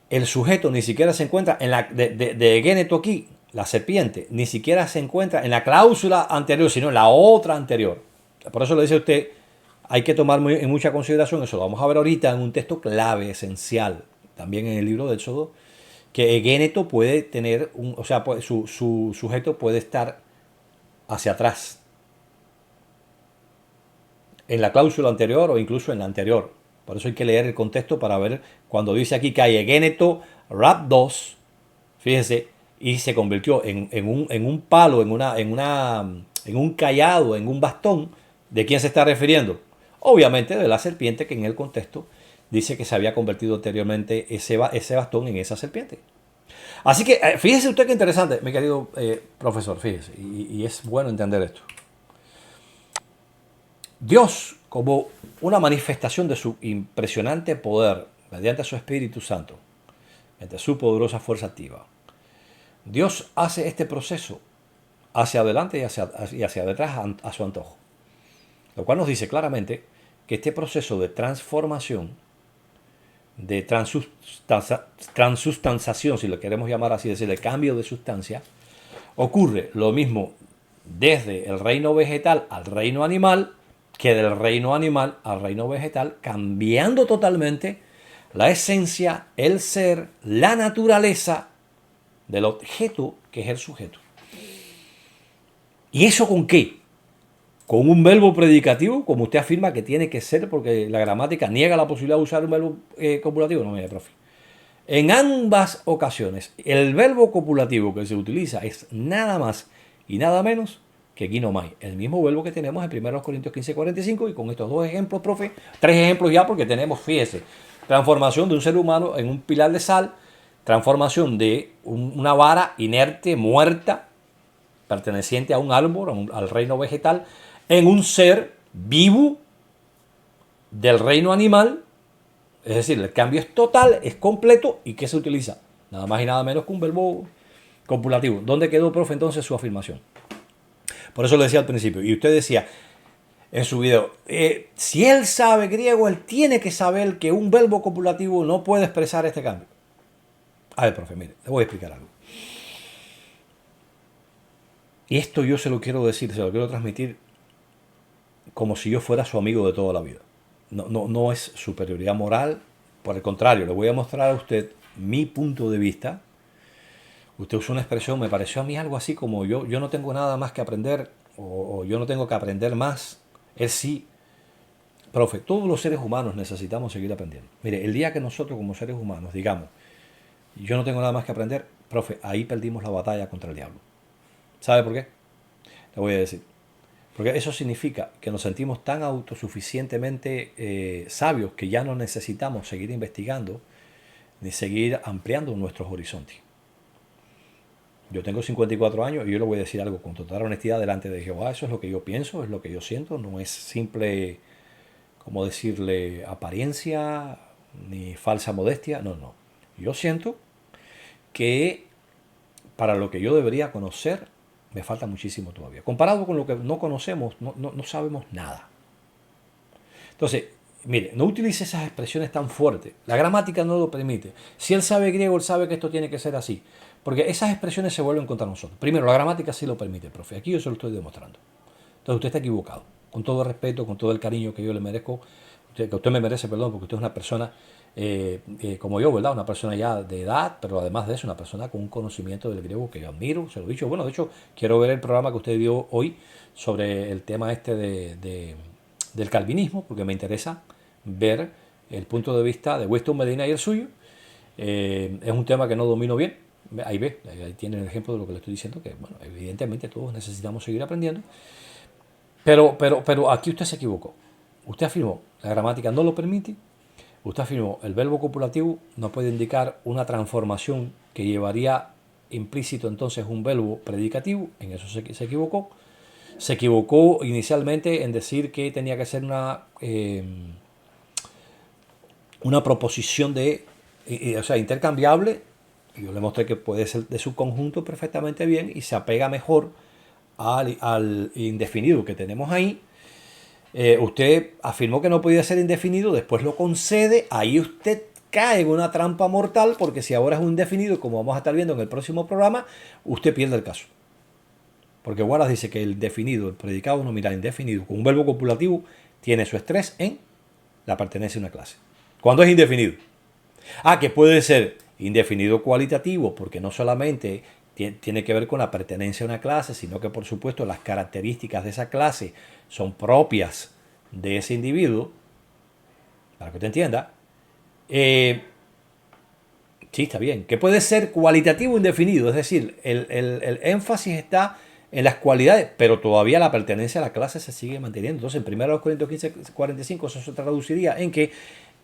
el sujeto ni siquiera se encuentra en la de Géneto aquí, la serpiente, ni siquiera se encuentra en la cláusula anterior, sino en la otra anterior. Por eso le dice a usted, hay que tomar en mucha consideración, eso lo vamos a ver ahorita en un texto clave, esencial, también en el libro de Éxodo, que Géneto puede tener, o sea, su sujeto puede estar hacia atrás, en la cláusula anterior o incluso en la anterior. Por eso hay que leer el contexto para ver cuando dice aquí que hay Géneto Rap 2, fíjense, y se convirtió en un palo, en un cayado, en un bastón. ¿De quién se está refiriendo? Obviamente de la serpiente que en el contexto dice que se había convertido anteriormente ese bastón en esa serpiente. Así que fíjese usted qué interesante, mi querido profesor, fíjese, y es bueno entender esto. Dios, como una manifestación de su impresionante poder, mediante su Espíritu Santo, mediante su poderosa fuerza activa, Dios hace este proceso hacia adelante y hacia detrás a su antojo. Lo cual nos dice claramente que este proceso de transformación, de transustanciación, si lo queremos llamar así, es decir, el cambio de sustancia, ocurre lo mismo desde el reino vegetal al reino animal, que del reino animal al reino vegetal, cambiando totalmente la esencia, el ser, la naturaleza del objeto que es el sujeto. ¿Y eso con qué? Con un verbo predicativo, como usted afirma que tiene que ser, porque la gramática niega la posibilidad de usar un verbo copulativo. No, mire, profe. En ambas ocasiones, el verbo copulativo que se utiliza es nada más y nada menos que ginomai, el mismo verbo que tenemos en 1 Corintios 15:45, y con estos dos ejemplos, profe, tres ejemplos ya, porque tenemos, fíjese, transformación de un ser humano en un pilar de sal, transformación de una vara inerte, muerta, perteneciente a un árbol, al reino vegetal, en un ser vivo del reino animal. Es decir, el cambio es total, es completo. ¿Y qué se utiliza? Nada más y nada menos que un verbo copulativo. ¿Dónde quedó, profe, entonces su afirmación? Por eso lo decía al principio. Y usted decía en su video, si él sabe griego, él tiene que saber que un verbo copulativo no puede expresar este cambio. A ver, profe, mire, le voy a explicar algo. Y esto yo se lo quiero decir, se lo quiero transmitir como si yo fuera su amigo de toda la vida. No es superioridad moral, por el contrario, le voy a mostrar a usted mi punto de vista. Usted usó una expresión, me pareció a mí algo así como yo no tengo nada más que aprender, o yo no tengo que aprender más. Él sí. Profe, todos los seres humanos necesitamos seguir aprendiendo. Mire, el día que nosotros como seres humanos digamos, yo no tengo nada más que aprender, profe, ahí perdimos la batalla contra el diablo. ¿Sabe por qué? Le voy a decir. Porque eso significa que nos sentimos tan autosuficientemente sabios que ya no necesitamos seguir investigando ni seguir ampliando nuestros horizontes. Yo tengo 54 años y yo le voy a decir algo con total honestidad delante de Jehová. Eso es lo que yo pienso, es lo que yo siento. No es simple, como decirle, apariencia ni falsa modestia. No. Yo siento que para lo que yo debería conocer me falta muchísimo todavía. Comparado con lo que no conocemos, no sabemos nada. Entonces, mire, no utilice esas expresiones tan fuertes. La gramática no lo permite. Si él sabe griego, él sabe que esto tiene que ser así. Porque esas expresiones se vuelven contra nosotros. Primero, la gramática sí lo permite, profe. Aquí yo se lo estoy demostrando. Entonces, usted está equivocado. Con todo el respeto, con todo el cariño que yo le merezco, que usted me merece, perdón, porque usted es una persona como yo, ¿verdad? Una persona ya de edad, pero además de eso, una persona con un conocimiento del griego que yo admiro, se lo he dicho. Bueno, de hecho, quiero ver el programa que usted dio hoy sobre el tema este del calvinismo, porque me interesa ver el punto de vista de Winston Medina y el suyo. Es un tema que no domino bien. Ahí ve, ahí tiene el ejemplo de lo que le estoy diciendo, que bueno, evidentemente todos necesitamos seguir aprendiendo. Pero aquí usted se equivocó. Usted afirmó, la gramática no lo permite. Usted afirmó, el verbo copulativo no puede indicar una transformación que llevaría implícito entonces un verbo predicativo. En eso se equivocó. Se equivocó inicialmente en decir que tenía que ser una proposición o sea, intercambiable. Yo le mostré que puede ser de su conjunto perfectamente bien y se apega mejor al indefinido que tenemos ahí. Usted afirmó que no podía ser indefinido, después lo concede, ahí usted cae en una trampa mortal, porque si ahora es un indefinido, como vamos a estar viendo en el próximo programa, usted pierde el caso. Porque Wallace dice que el definido, el predicado nominal indefinido, con un verbo copulativo, tiene su estrés en la pertenencia a una clase. ¿Cuándo es indefinido? Que puede ser indefinido cualitativo, porque no solamente tiene que ver con la pertenencia a una clase, sino que por supuesto las características de esa clase son propias de ese individuo, para que usted entienda. Sí, está bien. Que puede ser cualitativo indefinido, es decir, el énfasis está en las cualidades, pero todavía la pertenencia a la clase se sigue manteniendo. Entonces, en 1 Corintios 15:45, eso se traduciría en que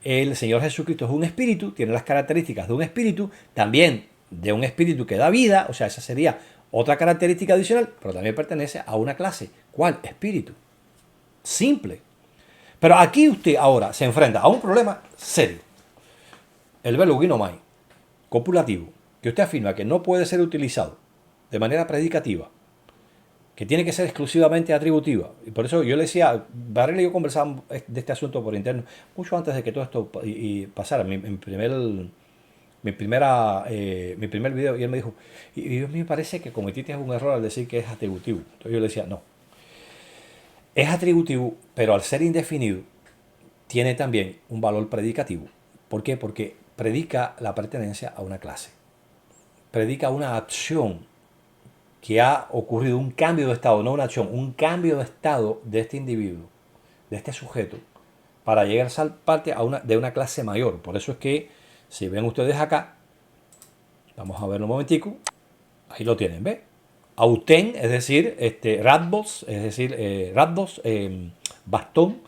el Señor Jesucristo es un espíritu, tiene las características de un espíritu, también de un espíritu que da vida, o sea, esa sería otra característica adicional, pero también pertenece a una clase. ¿Cuál? Espíritu. Simple. Pero aquí usted ahora se enfrenta a un problema serio. El verbo ginomai, copulativo, que usted afirma que no puede ser utilizado de manera predicativa, que tiene que ser exclusivamente atributiva. Y por eso yo le decía, Varela y yo conversábamos de este asunto por interno, mucho antes de que todo esto pasara. Mi primer video, y él me dijo, y a mí me parece que cometiste un error al decir que es atributivo. Entonces yo le decía, no. Es atributivo, pero al ser indefinido, tiene también un valor predicativo. ¿Por qué? Porque predica la pertenencia a una clase. Predica una acción que ha ocurrido, un cambio de estado, no una acción, un cambio de estado de este individuo, de este sujeto, para llegar a ser parte de una clase mayor. Por eso es que, si ven ustedes acá, vamos a verlo un momentico, ahí lo tienen, ¿ves? Auten, es decir, Ratbos, es decir, Ratbos, bastón,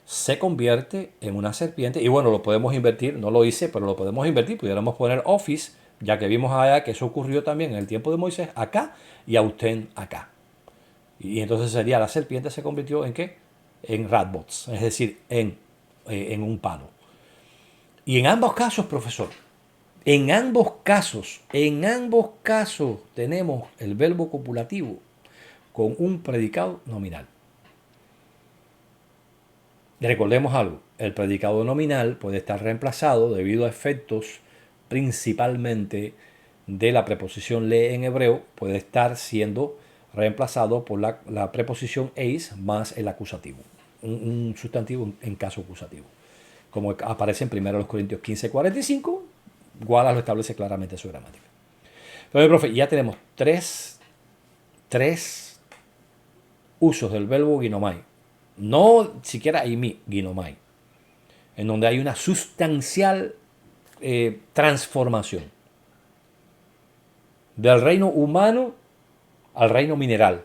se convierte en una serpiente. Y bueno, lo podemos invertir, no lo hice, pero lo podemos invertir. Pudiéramos poner Office, ya que vimos allá que eso ocurrió también en el tiempo de Moisés acá y Auten acá. Y entonces sería la serpiente se convirtió en ¿qué? En Ratbots, es decir, en un palo. Y en ambos casos, profesor, en ambos casos tenemos el verbo copulativo con un predicado nominal. Recordemos algo, el predicado nominal puede estar reemplazado debido a efectos principalmente de la preposición le en hebreo, puede estar siendo reemplazado por la preposición eis más el acusativo, un sustantivo en caso acusativo, como aparece en 1 Corintios 15:45, Wallace lo establece claramente en su gramática. Entonces, profe, ya tenemos tres usos del verbo ginomai. No siquiera eimi, ginomai, en donde hay una sustancial transformación del reino humano al reino mineral,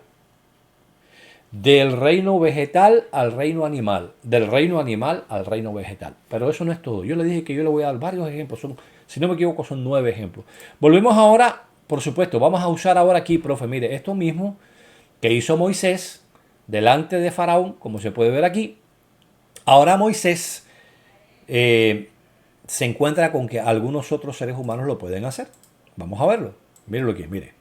del reino vegetal al reino animal, del reino animal al reino vegetal. Pero eso no es todo. Yo le dije que yo le voy a dar varios ejemplos. Si no me equivoco, son 9 ejemplos. Volvemos ahora, por supuesto, vamos a usar ahora aquí, profe, mire, esto mismo que hizo Moisés delante de Faraón, como se puede ver aquí. Ahora Moisés se encuentra con que algunos otros seres humanos lo pueden hacer. Vamos a verlo. Mírenlo aquí, mire.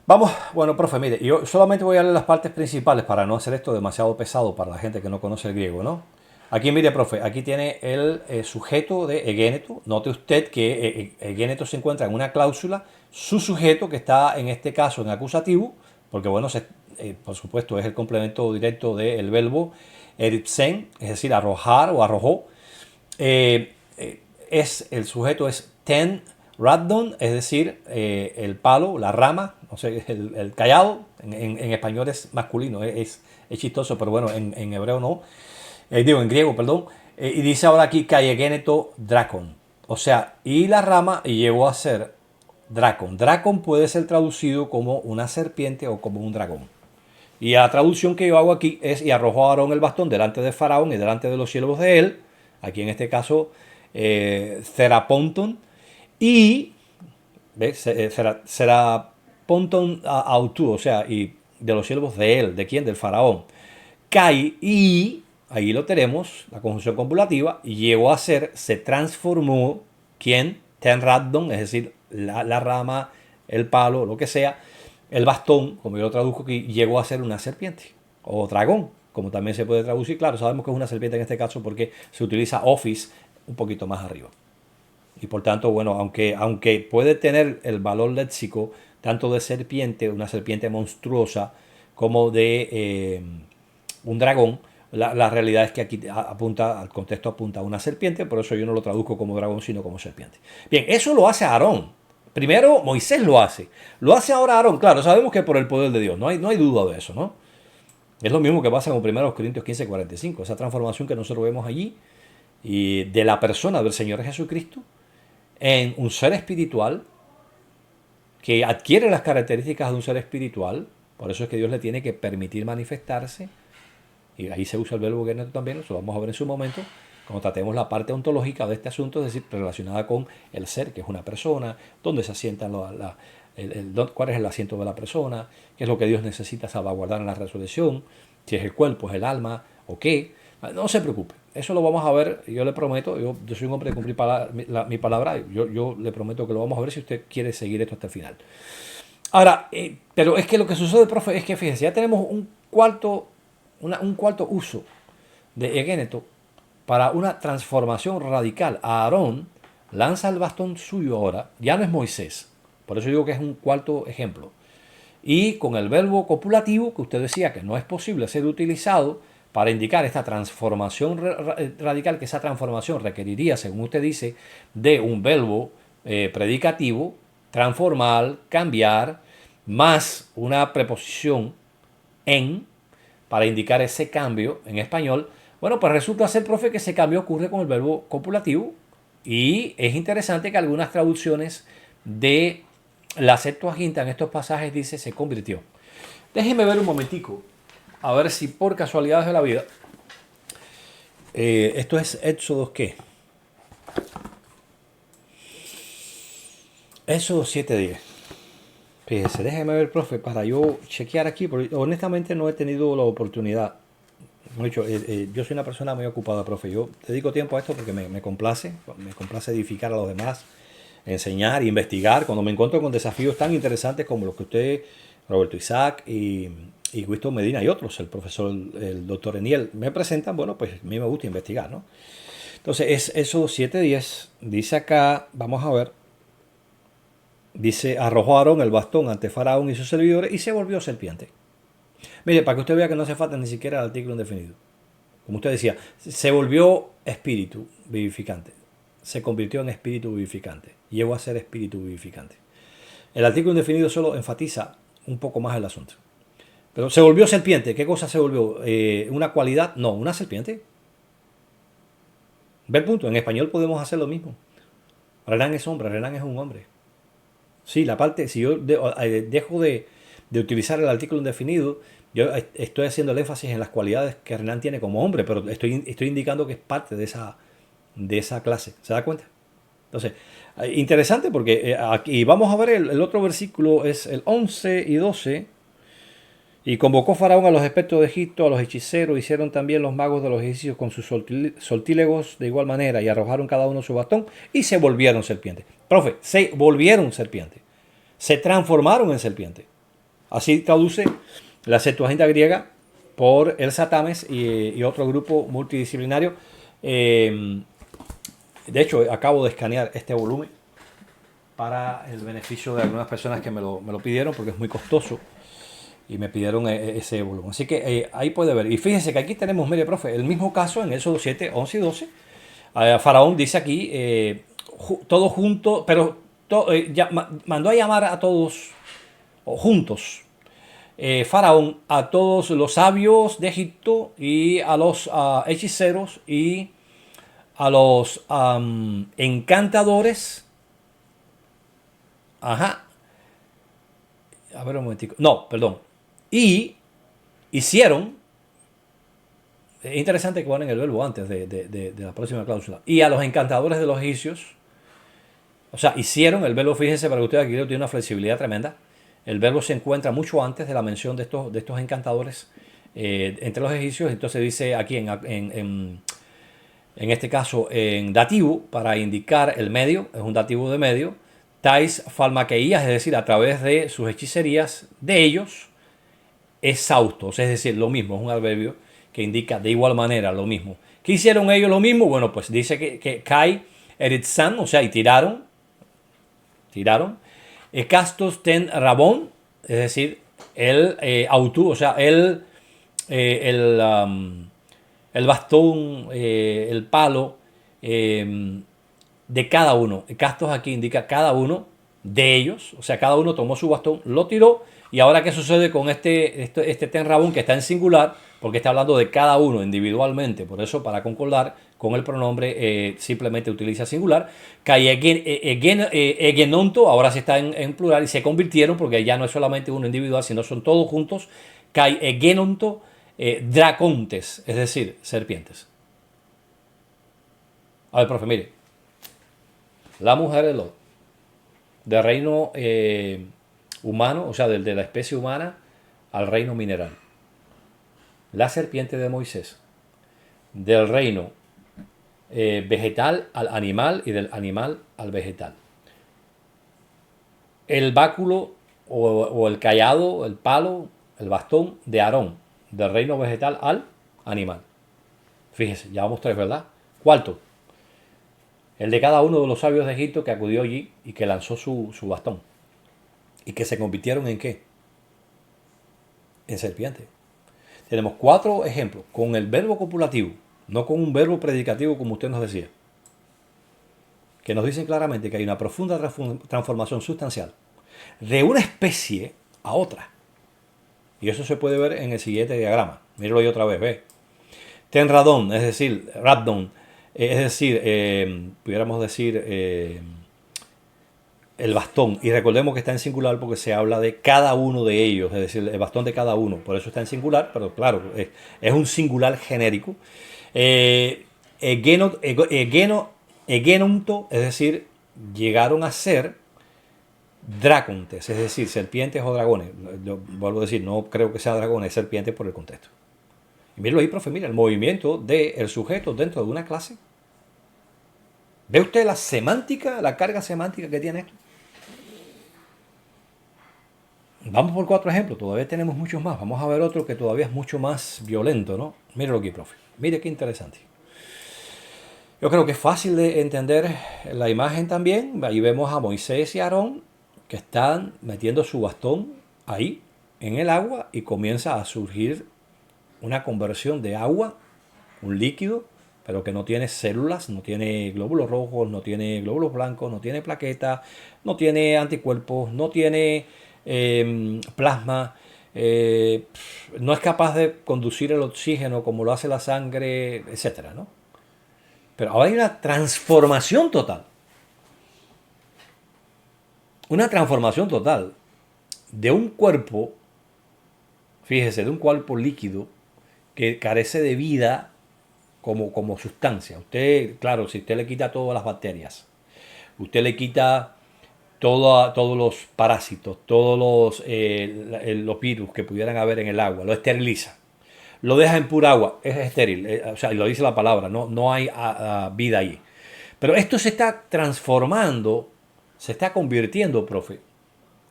Vamos, bueno, profe, mire, yo solamente voy a leer las partes principales para no hacer esto demasiado pesado para la gente que no conoce el griego, ¿no? Aquí, mire, profe, aquí tiene el sujeto de egéneto. Note usted que egéneto se encuentra en una cláusula. Su sujeto, que está en este caso en acusativo, porque bueno, por supuesto es el complemento directo del verbo eripsen, es decir, arrojar o arrojó. El sujeto es ten raddon, es decir, el palo, la rama, no sé, el callado. En español es masculino, es chistoso, pero bueno, en hebreo no. En griego, perdón. Y dice ahora aquí kayegeneto dracon. O sea, y la rama llegó a ser dracon. Dracon puede ser traducido como una serpiente o como un dragón. Y la traducción que yo hago aquí es: y arrojó a Aarón el bastón delante de Faraón y delante de los siervos de él. aquí en este caso Theraponton, y ¿ves? Theraponton Autu, o sea, y de los siervos de él, ¿de quién? Del faraón. Kai, y ahí lo tenemos, la conjunción copulativa, llegó a ser, se transformó, ¿quién? Ten Raddon, es decir, la rama, el palo, lo que sea, el bastón, como yo lo traduzco aquí, llegó a ser una serpiente, o dragón, como también se puede traducir. Claro, sabemos que es una serpiente en este caso porque se utiliza office un poquito más arriba. Y por tanto, bueno, aunque puede tener el valor léxico tanto de serpiente, una serpiente monstruosa, como de un dragón, la realidad es que aquí apunta, al contexto apunta a una serpiente, por eso yo no lo traduzco como dragón, sino como serpiente. Bien, eso lo hace Aarón. Primero Moisés lo hace. Lo hace ahora Aarón, claro, sabemos que por el poder de Dios, no hay duda de eso, ¿no? Es lo mismo que pasa con 1 Corintios 15:45, esa transformación que nosotros vemos allí, y de la persona del Señor Jesucristo en un ser espiritual que adquiere las características de un ser espiritual. Por eso es que Dios le tiene que permitir manifestarse. Y ahí se usa el verbo geneto también, eso lo vamos a ver en su momento, cuando tratemos la parte ontológica de este asunto, es decir, relacionada con el ser, que es una persona, dónde se asientan cuál es el asiento de la persona, qué es lo que Dios necesita salvaguardar en la resurrección, si es el cuerpo, es el alma o qué. No se preocupe, eso lo vamos a ver, yo le prometo, yo soy un hombre de cumplir mi palabra, yo le prometo que lo vamos a ver si usted quiere seguir esto hasta el final. Ahora, pero es que lo que sucede, profe, es que fíjense, ya tenemos un cuarto uso de Egeneto para una transformación radical. Aarón lanza el bastón suyo ahora, ya no es Moisés, por eso digo que es un cuarto ejemplo. Y con el verbo copulativo, que usted decía que no es posible ser utilizado para indicar esta transformación radical, que esa transformación requeriría, según usted dice, de un verbo predicativo, transformar, cambiar, más una preposición en, para indicar ese cambio en español. Bueno, pues resulta ser, profe, que ese cambio ocurre con el verbo copulativo, y es interesante que algunas traducciones de la Septuaginta en estos pasajes dice se convirtió. Déjeme ver un momentico, a ver si por casualidades de la vida, esto es Éxodo, ¿qué? Éxodo 7:10. Fíjese, déjeme ver, profe, para yo chequear aquí, porque honestamente no he tenido la oportunidad. Yo soy una persona muy ocupada, profe. Yo dedico tiempo a esto porque me complace edificar a los demás, enseñar, investigar. Cuando me encuentro con desafíos tan interesantes como los que usted, Roberto Isaac y Winston Medina y otros, el profesor, el doctor Eniel, me presentan, bueno, pues a mí me gusta investigar, ¿no? Entonces, es eso 7:10. Dice acá, vamos a ver, dice, arrojó Aarón el bastón ante Faraón y sus servidores y se volvió serpiente. Mire, para que usted vea que no hace falta ni siquiera el artículo indefinido. Como usted decía, se volvió espíritu vivificante. Se convirtió en espíritu vivificante. Llegó a ser espíritu vivificante. El artículo indefinido solo enfatiza un poco más el asunto. Pero se volvió serpiente. ¿Qué cosa se volvió? ¿Una cualidad? No, una serpiente. Ve el punto. En español podemos hacer lo mismo. Renan es hombre, Renan es un hombre. Sí, la parte, si yo dejo de utilizar el artículo indefinido, yo estoy haciendo el énfasis en las cualidades que Renan tiene como hombre, pero estoy indicando que es parte de esa clase. ¿Se da cuenta? Entonces, interesante porque aquí vamos a ver el otro versículo, es el 11 y 12. Y convocó Faraón a los expertos de Egipto, a los hechiceros, hicieron también los magos de los egipcios con sus sortílegos de igual manera, y arrojaron cada uno su bastón y se volvieron serpientes. Profe, se volvieron serpientes. Se transformaron en serpientes. Así traduce la Septuaginta griega por el Satames y otro grupo multidisciplinario. De hecho, acabo de escanear este volumen para el beneficio de algunas personas que me lo pidieron porque es muy costoso y me pidieron ese volumen. Así que ahí puede ver. Y fíjense que aquí tenemos, mire, profe, el mismo caso en Éxodo 7, 11 y 12. Faraón dice aquí, todos juntos, pero mandó a llamar a todos juntos. Faraón a todos los sabios de Egipto y a los hechiceros y a los encantadores. Ajá. A ver un momentico. No, perdón. Y hicieron, Es interesante que ponen el verbo antes de la próxima cláusula. Y a los encantadores de los egipcios, o sea, hicieron el verbo, fíjense para que ustedes aquí tiene una flexibilidad tremenda. El verbo se encuentra mucho antes de la mención de estos encantadores entre los egipcios. Entonces dice aquí en este caso en dativo, para indicar el medio, es un dativo de medio. Tais falmaqueías, es decir, a través de sus hechicerías de ellos, exhaustos, es decir, lo mismo, es un adverbio que indica de igual manera lo mismo. ¿Qué hicieron ellos lo mismo? Bueno, pues dice que Kai Eritzan, o sea, y tiraron, Castos ten Rabón, es decir, el autú, o sea, el bastón, el palo de cada uno. Castos aquí indica cada uno de ellos, o sea, cada uno tomó su bastón, lo tiró. Y ahora, ¿qué sucede con este ten rabón que está en singular? Porque está hablando de cada uno individualmente. Por eso, para concordar con el pronombre, simplemente utiliza singular. Egenonto, ahora sí está en plural y se convirtieron porque ya no es solamente uno individual, sino son todos juntos. Kai egenonto dracontes, es decir, serpientes. A ver, profe, mire. La mujer de Lot, del reino humano, o sea, de la especie humana al reino mineral. La serpiente de Moisés, del reino vegetal al animal y del animal al vegetal. El báculo o el cayado, el palo, el bastón de Aarón, del reino vegetal al animal. Fíjese, ya vamos tres, ¿verdad? Cuarto, el de cada uno de los sabios de Egipto que acudió allí y que lanzó su bastón. ¿Y que se convirtieron en qué? En serpiente. Tenemos 4 ejemplos con el verbo copulativo, no con un verbo predicativo como usted nos decía, que nos dicen claramente que hay una profunda transformación sustancial de una especie a otra. Y eso se puede ver en el siguiente diagrama. Míralo ahí otra vez, ve. Tenradón, es decir, rabdon, es decir, pudiéramos decir el bastón. Y recordemos que está en singular porque se habla de cada uno de ellos, es decir, el bastón de cada uno. Por eso está en singular, pero claro, es un singular genérico. Egenonto, es decir, llegaron a ser dracontes, es decir, serpientes o dragones. Yo vuelvo a decir, no creo que sea dragones, es serpiente por el contexto. Y míralo ahí, profe, mira, el movimiento del sujeto dentro de una clase. ¿Ve usted la semántica, la carga semántica que tiene esto? Vamos por 4 ejemplos, todavía tenemos muchos más. Vamos a ver otro que todavía es mucho más violento, ¿no? Míralo aquí, profe. Mire qué interesante. Yo creo que es fácil de entender la imagen también. Ahí vemos a Moisés y Aarón que están metiendo su bastón ahí en el agua y comienza a surgir una conversión de agua, un líquido, pero que no tiene células, no tiene glóbulos rojos, no tiene glóbulos blancos, no tiene plaquetas, no tiene anticuerpos, no tiene plasma, no es capaz de conducir el oxígeno como lo hace la sangre, etcétera, ¿no? Pero ahora hay una transformación total. Una transformación total de un cuerpo, fíjese, de un cuerpo líquido que carece de vida como sustancia. Usted, claro, si usted le quita todas las bacterias, usted le quita todos los parásitos, todos los virus que pudieran haber en el agua, lo esteriliza, lo deja en pura agua, es estéril, o sea, lo dice la palabra, no hay vida ahí. Pero esto se está transformando, se está convirtiendo, profe,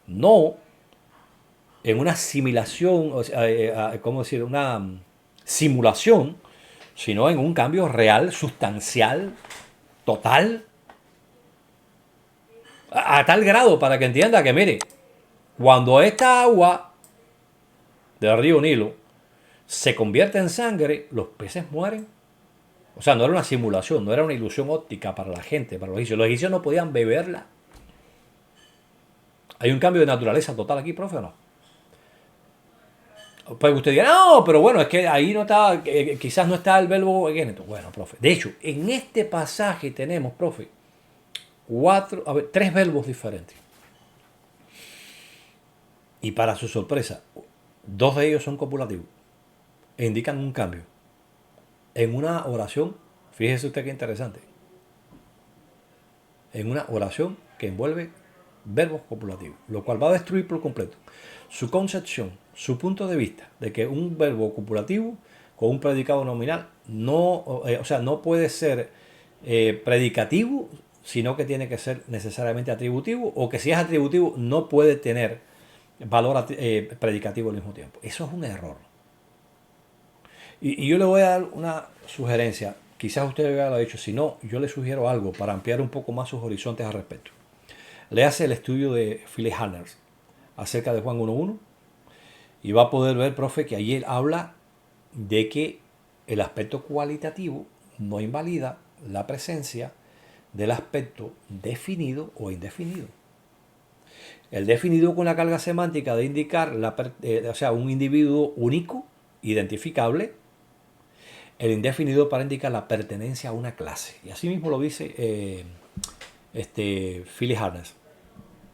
no en una asimilación, o sea, ¿cómo decir? Una simulación, sino en un cambio real, sustancial, total, a tal grado para que entienda que, mire, cuando esta agua del río Nilo se convierte en sangre, los peces mueren. O sea, no era una simulación, no era una ilusión óptica para la gente, para los egipcios. Los egipcios no podían beberla. ¿Hay un cambio de naturaleza total aquí, profe, o no? Pues usted dirá, no, pero bueno, es que ahí no está, quizás no está el verbo egeneto. Bueno, profe, de hecho, en este pasaje tenemos, profe, 3 verbos diferentes. Y para su sorpresa, 2 de ellos son copulativos e indican un cambio. en una oración, fíjese usted qué interesante, en una oración que envuelve verbos copulativos, lo cual va a destruir por completo su concepción, su punto de vista de que un verbo copulativo con un predicado nominal no, o sea, no puede ser predicativo, sino que tiene que ser necesariamente atributivo, o que si es atributivo no puede tener valor predicativo al mismo tiempo. Eso es un error. Y yo le voy a dar una sugerencia. Quizás usted ya lo ha dicho. Si no, yo le sugiero algo para ampliar un poco más sus horizontes al respecto. Léase el estudio de Philip Hanner acerca de Juan 1.1 y va a poder ver, profe, que allí él habla de que el aspecto cualitativo no invalida la presencia del aspecto definido o indefinido. El definido con la carga semántica de indicar o sea, un individuo único, identificable. El indefinido para indicar la pertenencia a una clase. Y así mismo lo dice Philip Hanner.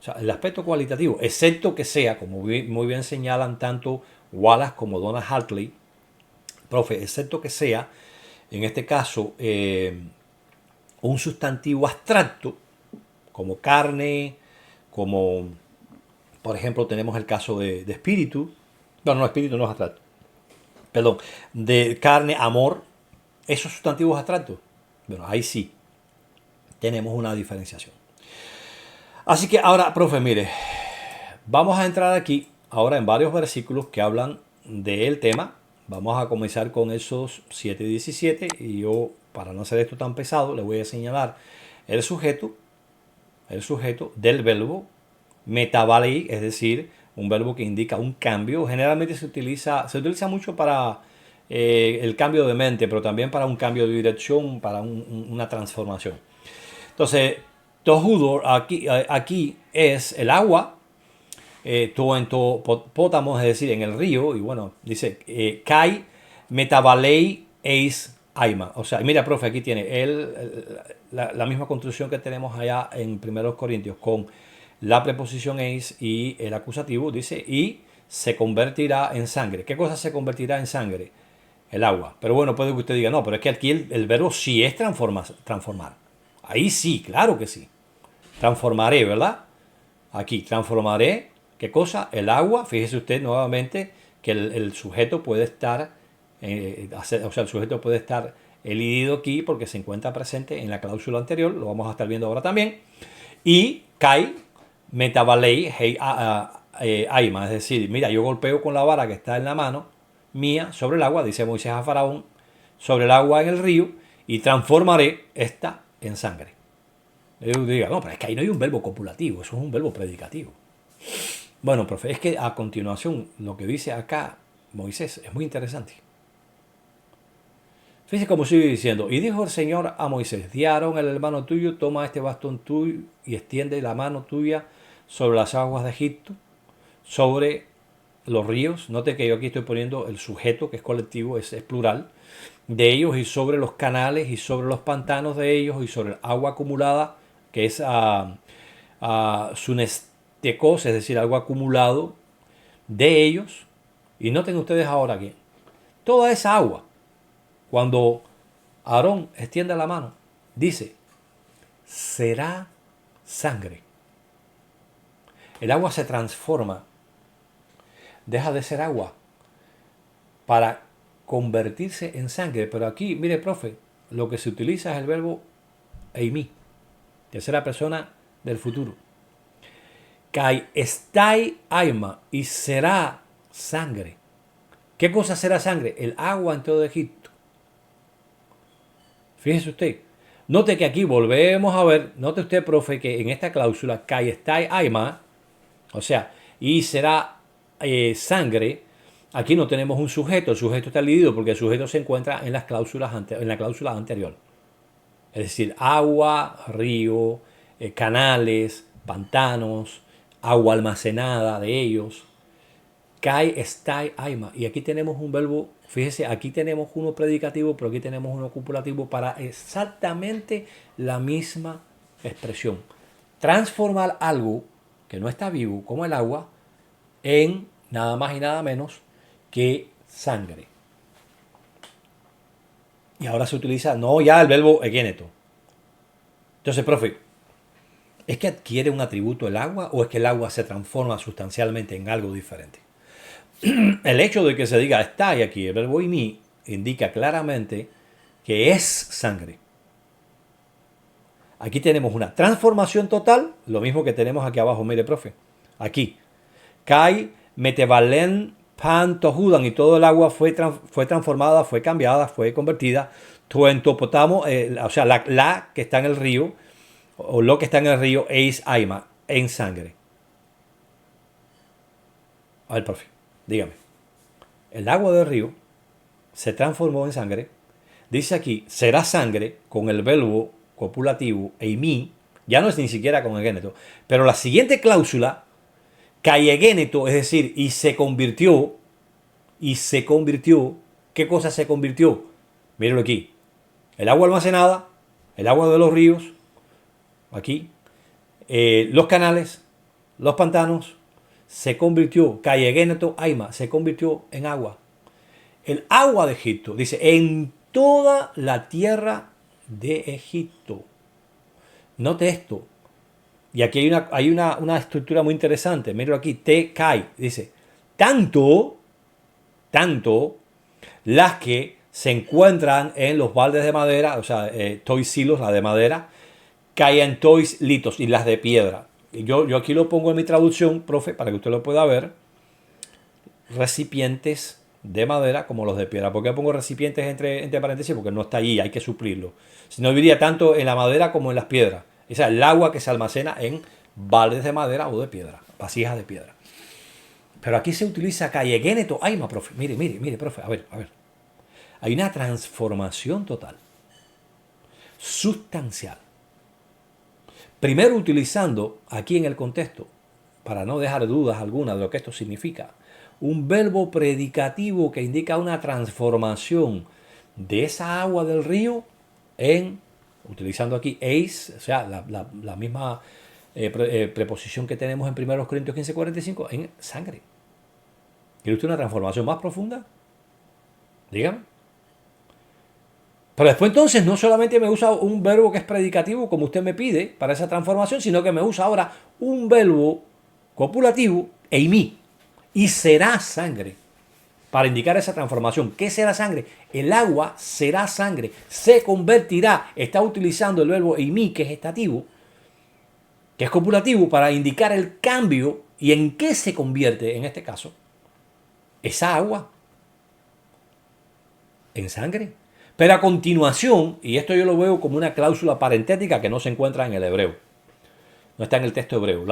O sea, el aspecto cualitativo, excepto que sea, como muy bien señalan tanto Wallace como Donald Hartley, profe, excepto que sea, en este caso, un sustantivo abstracto, como carne, como, por ejemplo, tenemos el caso de espíritu. No, espíritu no es abstracto. Perdón, de carne, amor, esos sustantivos abstractos. Bueno, ahí sí tenemos una diferenciación. Así que ahora, profe, mire, vamos a entrar aquí ahora en varios versículos que hablan del tema. Vamos a comenzar con esos 7 y 17 y yo, para no hacer esto tan pesado, le voy a señalar el sujeto del verbo metabalei, es decir, un verbo que indica un cambio. Generalmente se utiliza mucho para el cambio de mente, pero también para un cambio de dirección, para una transformación. Entonces, tohudor aquí es el agua, potamos, es decir, en el río, y bueno, dice, kai metabalei eis aima. O sea, mira, profe, aquí tiene la misma construcción que tenemos allá en 1 Corintios, con la preposición eis y el acusativo, dice, y se convertirá en sangre. ¿Qué cosa se convertirá en sangre? El agua. Pero bueno, puede que usted diga, no, pero es que aquí el verbo sí es transformar. Ahí sí, claro que sí. Transformaré, ¿verdad? Aquí, transformaré, ¿qué cosa? El agua. Fíjese usted nuevamente que el sujeto puede estar, o sea, el sujeto puede estar elidido aquí porque se encuentra presente en la cláusula anterior, lo vamos a estar viendo ahora también. Y kai, metabalei, hei, aima, es decir, mira, yo golpeo con la vara que está en la mano mía sobre el agua, dice Moisés a Faraón, sobre el agua en el río, y transformaré esta en sangre. Yo diga, no, pero es que ahí no hay un verbo copulativo, eso es un verbo predicativo. Bueno, profe, es que a continuación lo que dice acá Moisés es muy interesante. Fíjese cómo sigue diciendo, y dijo el Señor a Moisés, di a Aarón el hermano tuyo, toma este bastón tuyo y extiende la mano tuya sobre las aguas de Egipto, sobre los ríos. Note que yo aquí estoy poniendo el sujeto, que es colectivo, es plural, de ellos, y sobre los canales y sobre los pantanos de ellos y sobre el agua acumulada, que es sunestecos, es decir, algo acumulado de ellos. Y noten ustedes ahora que toda esa agua, cuando Aarón extienda la mano, dice, será sangre. El agua se transforma, deja de ser agua para convertirse en sangre. Pero aquí, mire, profe, lo que se utiliza es el verbo eimi, tercera persona del futuro. Kai estai aima, y será sangre. ¿Qué cosa será sangre? El agua en todo Egipto. Fíjese usted. Note que aquí volvemos a ver, note usted, profe, que en esta cláusula, kai estai aima, o sea, y será sangre, aquí no tenemos un sujeto, el sujeto está dividido porque el sujeto se encuentra en la cláusula anterior. Es decir, agua, río, canales, pantanos, agua almacenada de ellos. Kai estai aima. Y aquí tenemos un verbo, fíjese, aquí tenemos uno predicativo, pero aquí tenemos uno copulativo para exactamente la misma expresión. Transformar algo que no está vivo, como el agua, en nada más y nada menos que sangre. Y ahora se utiliza, no ya el verbo egéneto. Entonces, profe, ¿es que adquiere un atributo el agua o es que el agua se transforma sustancialmente en algo diferente? El hecho de que se diga está y aquí el verbo imi indica claramente que es sangre. Aquí tenemos una transformación total, lo mismo que tenemos aquí abajo, mire, profe. Aquí, Kai metevalen pan tohudan y todo el agua fue transformada, fue cambiada, fue convertida. Tuentopotamo, o sea, la que está en el río, o lo que está en el río, es aima, en sangre. A ver, profe, dígame. El agua del río se transformó en sangre. Dice aquí, será sangre con el verbo copulativo eimi, ya no es ni siquiera con egéneto. Pero la siguiente cláusula, caegéneto, es decir, y se convirtió, ¿qué cosa se convirtió? Mírenlo aquí. El agua almacenada, el agua de los ríos, aquí, los canales, los pantanos, se convirtió, caegéneto aima, se convirtió en agua. El agua de Egipto, dice, en toda la tierra de Egipto. Note esto. Y aquí hay una estructura muy interesante. Míralo aquí, te kai. Dice, tanto las que se encuentran en los baldes de madera, o sea, tois silos, la de madera, caen tois litos y las de piedra. Y yo aquí lo pongo en mi traducción, profe, para que usted lo pueda ver. Recipientes de madera como los de piedra. ¿Por qué pongo recipientes entre paréntesis? Porque no está allí, hay que suplirlo. Si no, viviría tanto en la madera como en las piedras. O sea, el agua que se almacena en baldes de madera o de piedra, vasijas de piedra. Pero aquí se utiliza caegéneto aima, profe. Mire, profe, a ver. Hay una transformación total, sustancial. Primero utilizando aquí en el contexto, para no dejar dudas alguna de lo que esto significa, un verbo predicativo que indica una transformación de esa agua del río en, utilizando aquí eis, o sea, la misma preposición que tenemos en 1 Corintios 15:45, en sangre. ¿Quiere usted una transformación más profunda? Dígame. Pero después entonces no solamente me usa un verbo que es predicativo como usted me pide para esa transformación, sino que me usa ahora un verbo copulativo, eimi, y será sangre, para indicar esa transformación. ¿Qué será sangre? El agua será sangre, se convertirá. Está utilizando el verbo eimi, que es estativo, que es copulativo, para indicar el cambio y en qué se convierte, en este caso, esa agua en sangre. Pero a continuación, y esto yo lo veo como una cláusula parentética que no se encuentra en el hebreo, no está en el texto hebreo.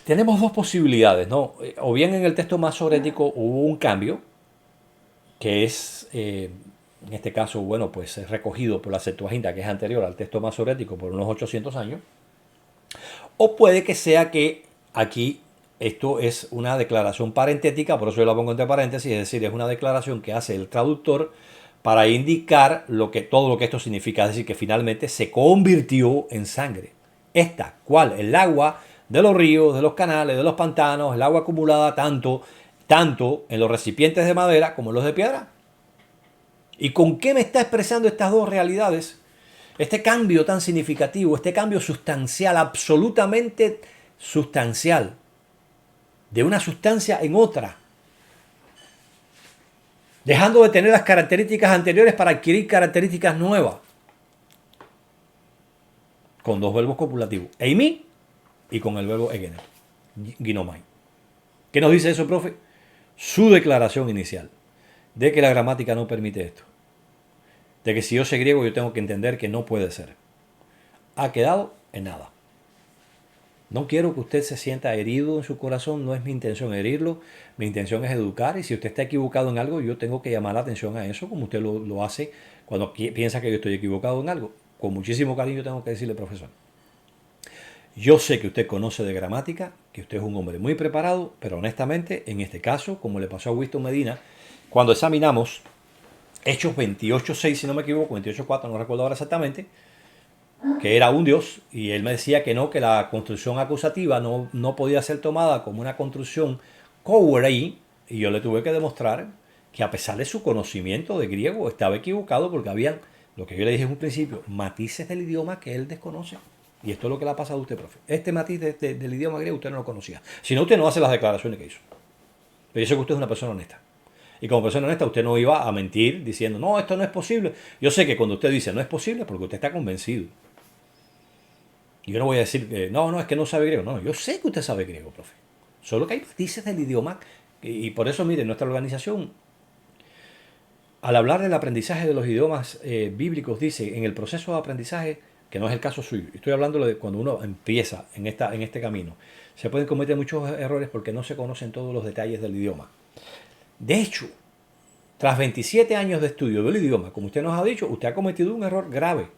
Tenemos dos posibilidades, ¿no? O bien en el texto masorético hubo un cambio, que es, en este caso, bueno, pues es recogido por la Septuaginta, que es anterior al texto masorético por unos 800 años, o puede que sea que aquí esto es una declaración parentética, por eso yo la pongo entre paréntesis, es decir, es una declaración que hace el traductor para indicar todo lo que esto significa, es decir, que finalmente se convirtió en sangre. Esta, ¿cuál? El agua de los ríos, de los canales, de los pantanos, el agua acumulada tanto en los recipientes de madera como en los de piedra. ¿Y con qué me está expresando estas dos realidades? Este cambio tan significativo, este cambio sustancial, absolutamente sustancial, de una sustancia en otra, dejando de tener las características anteriores para adquirir características nuevas, con dos verbos copulativos, eimi y con el verbo egene, ginomai. ¿Qué nos dice eso, profe? Su declaración inicial de que la gramática no permite esto, de que si yo sé griego yo tengo que entender que no puede ser. Ha quedado en nada. No quiero que usted se sienta herido en su corazón, no es mi intención herirlo, mi intención es educar, y si usted está equivocado en algo, yo tengo que llamar la atención a eso, como usted lo hace cuando piensa que yo estoy equivocado en algo. Con muchísimo cariño tengo que decirle, profesor, yo sé que usted conoce de gramática, que usted es un hombre muy preparado, pero honestamente, en este caso, como le pasó a Winston Medina, cuando examinamos Hechos 28.6, si no me equivoco, 28.4, no recuerdo ahora exactamente, que era un dios, y él me decía que no, que la construcción acusativa no podía ser tomada como una construcción cowerei, y yo le tuve que demostrar que a pesar de su conocimiento de griego estaba equivocado porque habían, lo que yo le dije en un principio, matices del idioma que él desconoce. Y esto es lo que le ha pasado a usted, profe. Este matiz del idioma griego usted no lo conocía. Si no, usted no hace las declaraciones que hizo. Pero yo sé que usted es una persona honesta. Y como persona honesta, usted no iba a mentir diciendo, no, esto no es posible. Yo sé que cuando usted dice no es posible, porque usted está convencido. Y yo no voy a decir, no, es que no sabe griego. No, yo sé que usted sabe griego, profe. Solo que hay matices del idioma. Y por eso, mire, nuestra organización, al hablar del aprendizaje de los idiomas bíblicos, dice, en el proceso de aprendizaje, que no es el caso suyo, estoy hablando de cuando uno empieza en este camino, se pueden cometer muchos errores porque no se conocen todos los detalles del idioma. De hecho, tras 27 años de estudio del idioma, como usted nos ha dicho, usted ha cometido un error grave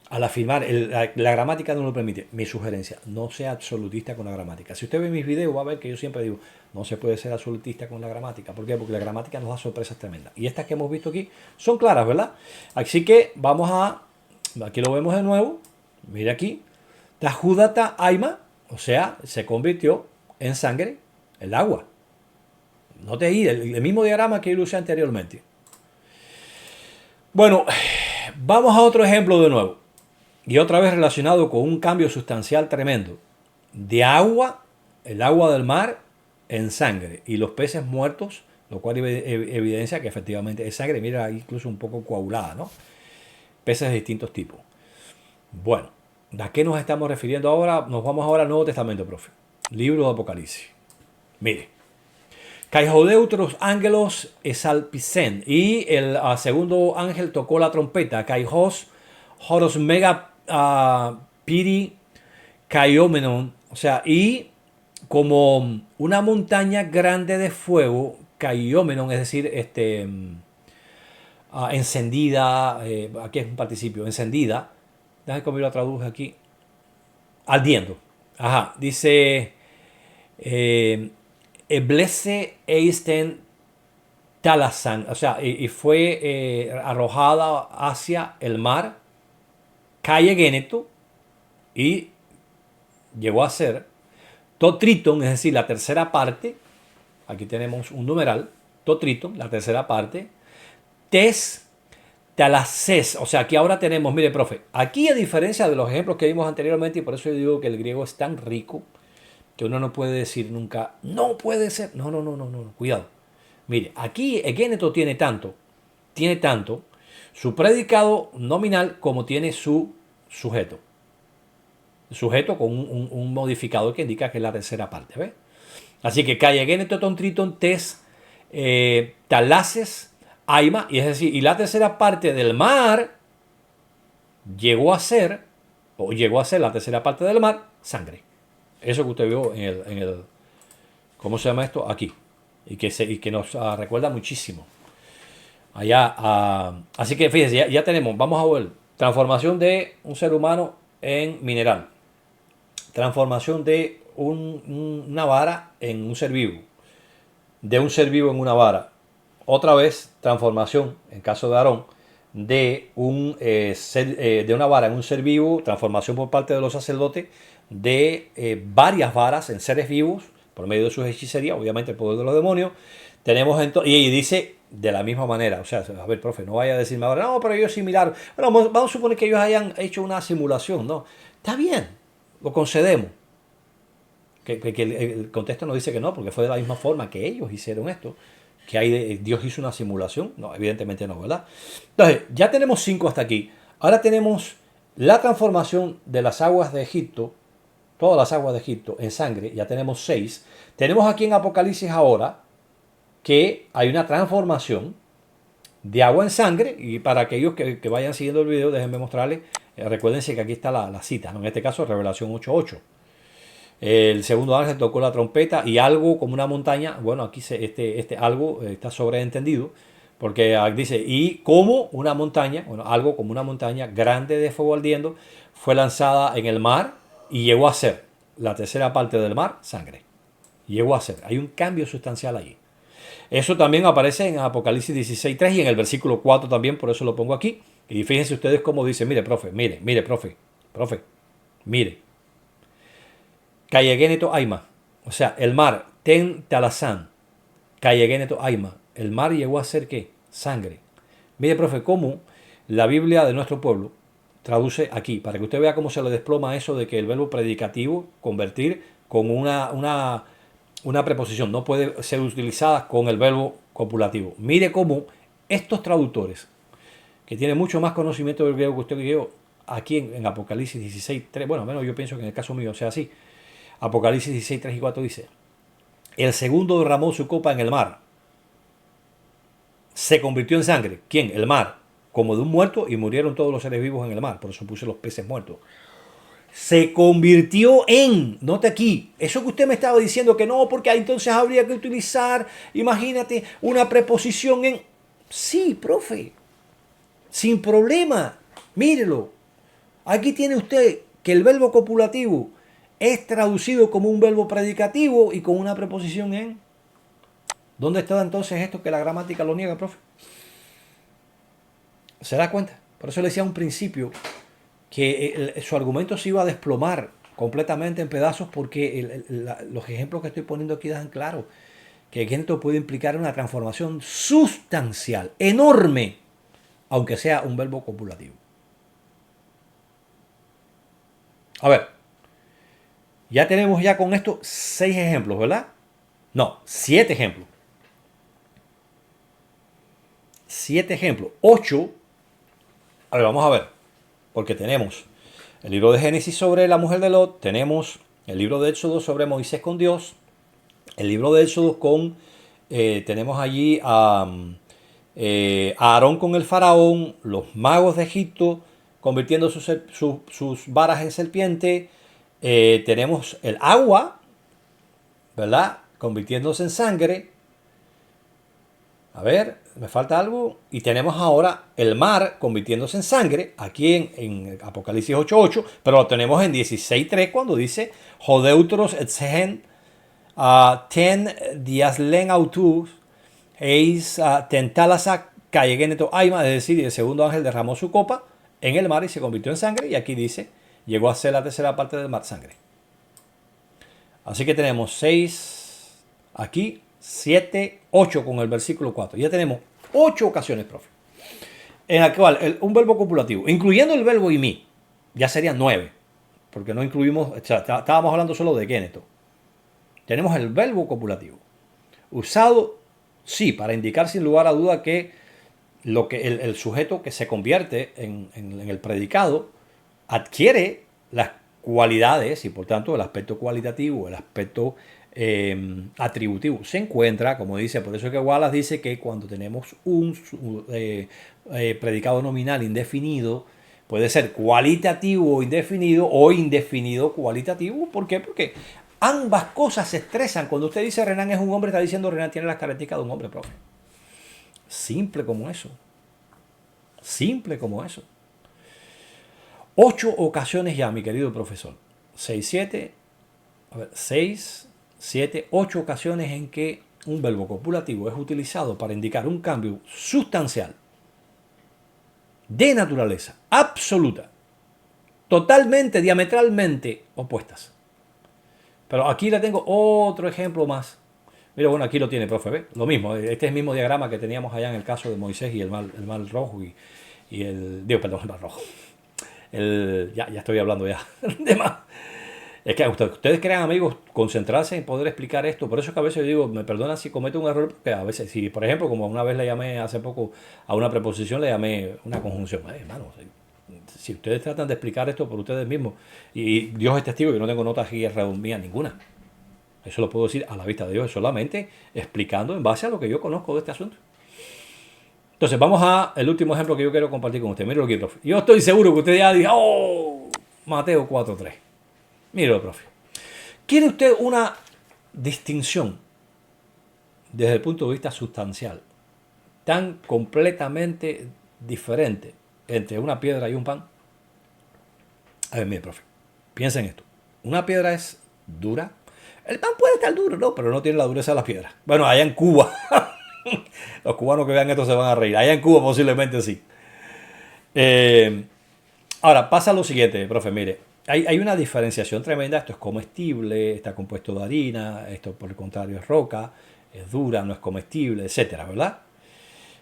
al afirmar, la gramática no lo permite. Mi sugerencia, no sea absolutista con la gramática. Si usted ve mis videos, va a ver que yo siempre digo, no se puede ser absolutista con la gramática. ¿Por qué? Porque la gramática nos da sorpresas tremendas. Y estas que hemos visto aquí son claras, ¿verdad? Así que vamos aquí lo vemos de nuevo, mire aquí, Tajudata Aima, o sea, se convirtió en sangre el agua. Note ahí el mismo diagrama que yo usé anteriormente. Bueno, vamos a otro ejemplo de nuevo. Y otra vez relacionado con un cambio sustancial tremendo. De agua, el agua del mar, en sangre. Y los peces muertos, lo cual evidencia que efectivamente es sangre. Mira, incluso un poco coagulada, ¿no? Peces de distintos tipos. Bueno, ¿a qué nos estamos refiriendo ahora? Nos vamos ahora al Nuevo Testamento, profe. Libro de Apocalipsis. Mire. Caijodeutros ángelos esalpicen. Y el segundo ángel tocó la trompeta. Caijos horos mega piri caiomenon. O sea, y como una montaña grande de fuego, caiomenon, es decir, encendida, aquí es un participio, encendida. Déjame cómo yo la traduje aquí. Ardiendo. Ajá, dice Eblese Eisten Talasan, o sea, y fue arrojada hacia el mar, calle Géneto, y llegó a ser Totriton, es decir, la tercera parte. Aquí tenemos un numeral, Totriton, la tercera parte. Tes Talases, o sea, aquí ahora tenemos, mire, profe, aquí a diferencia de los ejemplos que vimos anteriormente, y por eso yo digo que el griego es tan rico, que uno no puede decir nunca, no puede ser, no, cuidado. Mire, aquí Egéneto tiene tanto su predicado nominal como tiene su sujeto. Sujeto con un modificador que indica que es la tercera parte, ¿ves? Así que calle Egéneto ton triton tes talases aima, y es decir, y la tercera parte del mar llegó a ser la tercera parte del mar, sangre. Eso que usted vio en el ¿cómo se llama esto? Aquí. Y que nos recuerda muchísimo. Allá. Así que fíjense, ya tenemos, vamos a ver, transformación de un ser humano en mineral. Transformación de una vara en un ser vivo. De un ser vivo en una vara. Otra vez, transformación, en caso de Aarón, de una vara en un ser vivo, transformación por parte de los sacerdotes, de varias varas en seres vivos, por medio de sus hechicerías, obviamente el poder de los demonios. Tenemos y dice de la misma manera, o sea, a ver, profe, no vaya a decirme ahora, no, pero ellos es similar. Bueno, vamos a suponer que ellos hayan hecho una simulación, ¿no? Está bien, lo concedemos. Que el contexto nos dice que no, porque fue de la misma forma que ellos hicieron esto. Que Dios hizo una simulación. No, evidentemente no, ¿verdad? Entonces, ya tenemos 5 hasta aquí. Ahora tenemos la transformación de las aguas de Egipto, todas las aguas de Egipto en sangre. Ya tenemos 6. Tenemos aquí en Apocalipsis ahora que hay una transformación de agua en sangre. Y para aquellos que vayan siguiendo el video, déjenme mostrarles. Recuérdense que aquí está la cita, ¿no? En este caso, Revelación 8:8. El segundo ángel tocó la trompeta y algo como una montaña, bueno, aquí algo está sobreentendido, porque dice, y como una montaña, bueno, algo como una montaña grande de fuego ardiendo, fue lanzada en el mar y llegó a ser la tercera parte del mar, sangre. Llegó a ser, hay un cambio sustancial ahí. Eso también aparece en Apocalipsis 16:3 y en el versículo 4 también, por eso lo pongo aquí. Y fíjense ustedes cómo dice, mire, profe, mire. Calle Géneto Aima, o sea, el mar, Ten Talazán, Cayegeneto Aima. El mar llegó a ser ¿qué? Sangre. Mire, profe, cómo la Biblia de nuestro pueblo traduce aquí, para que usted vea cómo se le desploma eso de que el verbo predicativo, convertir, con una preposición, no puede ser utilizada con el verbo copulativo. Mire cómo estos traductores, que tienen mucho más conocimiento del griego que usted y yo, aquí en Apocalipsis 16, 3, bueno, menos yo pienso que en el caso mío sea así. Apocalipsis 16, 3 y 4 dice: el segundo derramó su copa en el mar. Se convirtió en sangre. ¿Quién? El mar. Como de un muerto, y murieron todos los seres vivos en el mar. Por eso puse los peces muertos. Se convirtió en, note aquí, eso que usted me estaba diciendo que no, porque entonces habría que utilizar, imagínate, una preposición en... Sí, profe, sin problema, mírelo. Aquí tiene usted que el verbo copulativo es traducido como un verbo predicativo y con una preposición en. ¿Dónde está entonces esto que la gramática lo niega, profe? ¿Se da cuenta? Por eso le decía a un principio que su argumento se iba a desplomar completamente en pedazos, porque los ejemplos que estoy poniendo aquí dejan claro que esto puede implicar una transformación sustancial, enorme, aunque sea un verbo copulativo. A ver, ya tenemos ya con esto 6 ejemplos, ¿verdad? No, 7 ejemplos. 7 ejemplos. 8. A ver, vamos a ver. Porque tenemos el libro de Génesis sobre la mujer de Lot, tenemos el libro de Éxodo sobre Moisés con Dios, el libro de Éxodo con, tenemos allí a Aarón con el faraón, los magos de Egipto convirtiendo sus varas en serpiente, tenemos el agua, ¿verdad? Convirtiéndose en sangre. A ver, me falta algo. Y tenemos ahora el mar convirtiéndose en sangre, aquí en Apocalipsis 8.8, pero lo tenemos en 16.3 cuando dice Jodeutros etzehen ten diaslen autus eis tentalasa cayegeneto aima, es decir, el segundo ángel derramó su copa en el mar y se convirtió en sangre, y aquí dice, llegó a ser la tercera parte del mar sangre. Así que tenemos 6 aquí, 7, 8 con el versículo 4. Ya tenemos 8 ocasiones, profe, en la cual un verbo copulativo, incluyendo el verbo y mí, ya serían 9, porque no incluimos, o sea, estábamos hablando solo de Géneto. Tenemos el verbo copulativo, usado, sí, para indicar sin lugar a duda que el sujeto que se convierte en el predicado adquiere las cualidades y por tanto el aspecto cualitativo, el aspecto atributivo se encuentra, como dice, por eso es que Wallace dice que cuando tenemos un predicado nominal indefinido, puede ser cualitativo indefinido o indefinido cualitativo. ¿Por qué? Porque ambas cosas se expresan. Cuando usted dice Renan es un hombre, está diciendo Renan tiene las características de un hombre, profe. Simple como eso. Simple como eso. 8 ocasiones ya, mi querido profesor. 6, 7, 8 ocasiones en que un verbo copulativo es utilizado para indicar un cambio sustancial de naturaleza absoluta, totalmente, diametralmente opuestas. Pero aquí le tengo otro ejemplo más. Mira, bueno, aquí lo tiene, profe, ¿ve? Lo mismo, este es el mismo diagrama que teníamos allá en el caso de Moisés y el mar rojo y el... Digo, perdón, el mar rojo. Ya estoy hablando ya de más. Es que ustedes crean, amigos, concentrarse en poder explicar esto. Por eso es que a veces yo digo, me perdonan si cometo un error, porque a veces, si por ejemplo, como una vez le llamé hace poco a una preposición, le llamé una conjunción. Hermano, si ustedes tratan de explicar esto por ustedes mismos, y Dios es testigo, yo no tengo notas aquí mías ninguna. Eso lo puedo decir a la vista de Dios, solamente explicando en base a lo que yo conozco de este asunto. Entonces, vamos a el último ejemplo que yo quiero compartir con usted. Míralo aquí, profe. Yo estoy seguro que usted ya dijo, ¡oh! Mateo 4.3. Míralo, profe. ¿Quiere usted una distinción desde el punto de vista sustancial tan completamente diferente entre una piedra y un pan? A ver, mire, profe. Piensa en esto. Una piedra es dura. El pan puede estar duro, ¿no? Pero no tiene la dureza de la piedra. Bueno, allá en Cuba. Los cubanos que vean esto se van a reír. Allá en Cuba posiblemente sí. Ahora, pasa lo siguiente, profe. Mire, hay una diferenciación tremenda. Esto es comestible, está compuesto de harina. Esto, por el contrario, es roca. es dura, no es comestible, etcétera, ¿verdad?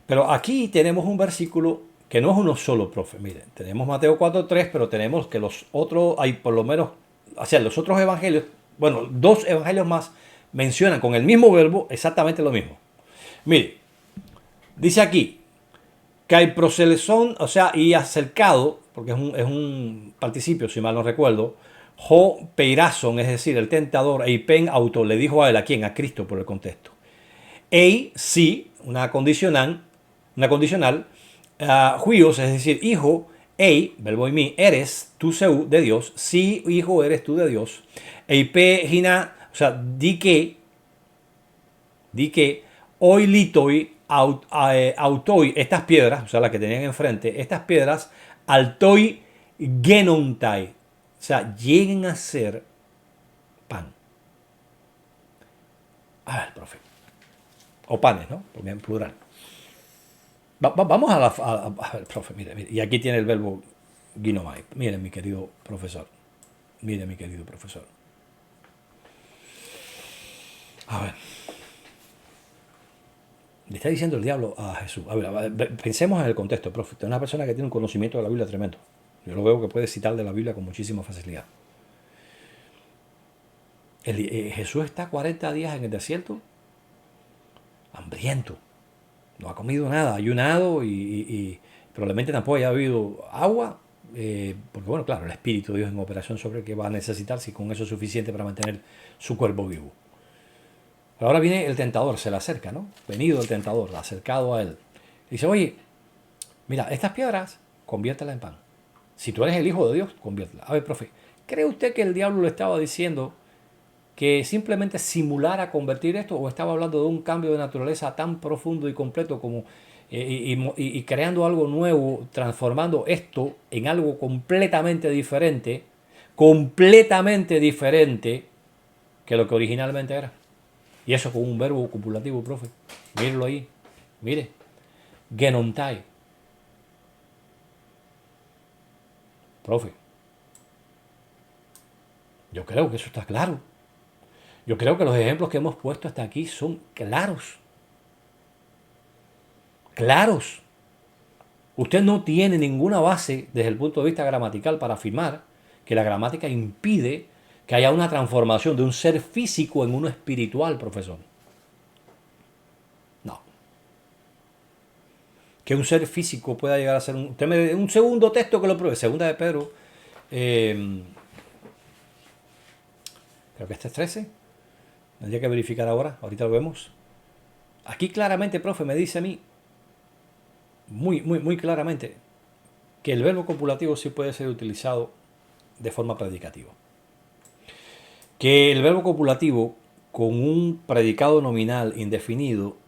Pero aquí tenemos un versículo que no es uno solo, profe. Miren, tenemos Mateo 4:3, pero tenemos que los otros, hay por lo menos, o sea, los otros evangelios, bueno, dos evangelios más mencionan con el mismo verbo exactamente lo mismo. Mire, dice aquí, que hay proselezón, o sea, y acercado, porque es un participio, si mal no recuerdo, jo peirazón, es decir, el tentador, eipen auto, le dijo a él, ¿a quién? A Cristo, por el contexto. Ei, sí, una condicional, juios, es decir, hijo, ei, verbo en mí, eres tú seu de Dios, sí, hijo, eres tú de Dios. Eipe, gina, o sea, di que, hoy litoi, autoi, estas piedras, o sea, las que tenían enfrente, estas piedras, altoi genontai, o sea, lleguen a ser pan. A ver, profe. O panes, ¿no? Porque en plural. Vamos a ver, profe, mire, y aquí tiene el verbo ginomai. Miren, mi querido profesor. Mire, mi querido profesor. A ver. Le está diciendo el diablo a Jesús. A ver, pensemos en el contexto, profe. Usted es una persona que tiene un conocimiento de la Biblia tremendo. Yo lo veo que puede citar de la Biblia con muchísima facilidad. Jesús está 40 días en el desierto, hambriento. No ha comido nada, ha ayunado y probablemente tampoco haya bebido agua. Porque bueno, claro, el Espíritu de Dios en operación sobre el que va a necesitar, si con eso es suficiente para mantener su cuerpo vivo. Pero ahora viene el tentador, se le acerca, ¿no? Venido el tentador, acercado a él. Dice, oye, mira, estas piedras, conviértelas en pan. Si tú eres el Hijo de Dios, conviértelas. A ver, profe, ¿cree usted que el diablo le estaba diciendo que simplemente simulara convertir esto o estaba hablando de un cambio de naturaleza tan profundo y completo como y creando algo nuevo, transformando esto en algo completamente diferente que lo que originalmente era? Y eso con un verbo copulativo, profe. Míralo ahí. Mire. Genontai. Profe. Yo creo que eso está claro. Yo creo que los ejemplos que hemos puesto hasta aquí son claros. Claros. Usted no tiene ninguna base desde el punto de vista gramatical para afirmar que la gramática impide que haya una transformación de un ser físico en uno espiritual, profesor. No. Que un ser físico pueda llegar a ser usted me dé un segundo texto que lo pruebe. Segunda de Pedro. Creo que este es 13. Tendría que verificar ahora. Ahorita lo vemos. Aquí claramente, profe, me dice a mí, muy claramente, que el verbo copulativo sí puede ser utilizado de forma predicativa. Que el verbo copulativo con un predicado nominal indefinido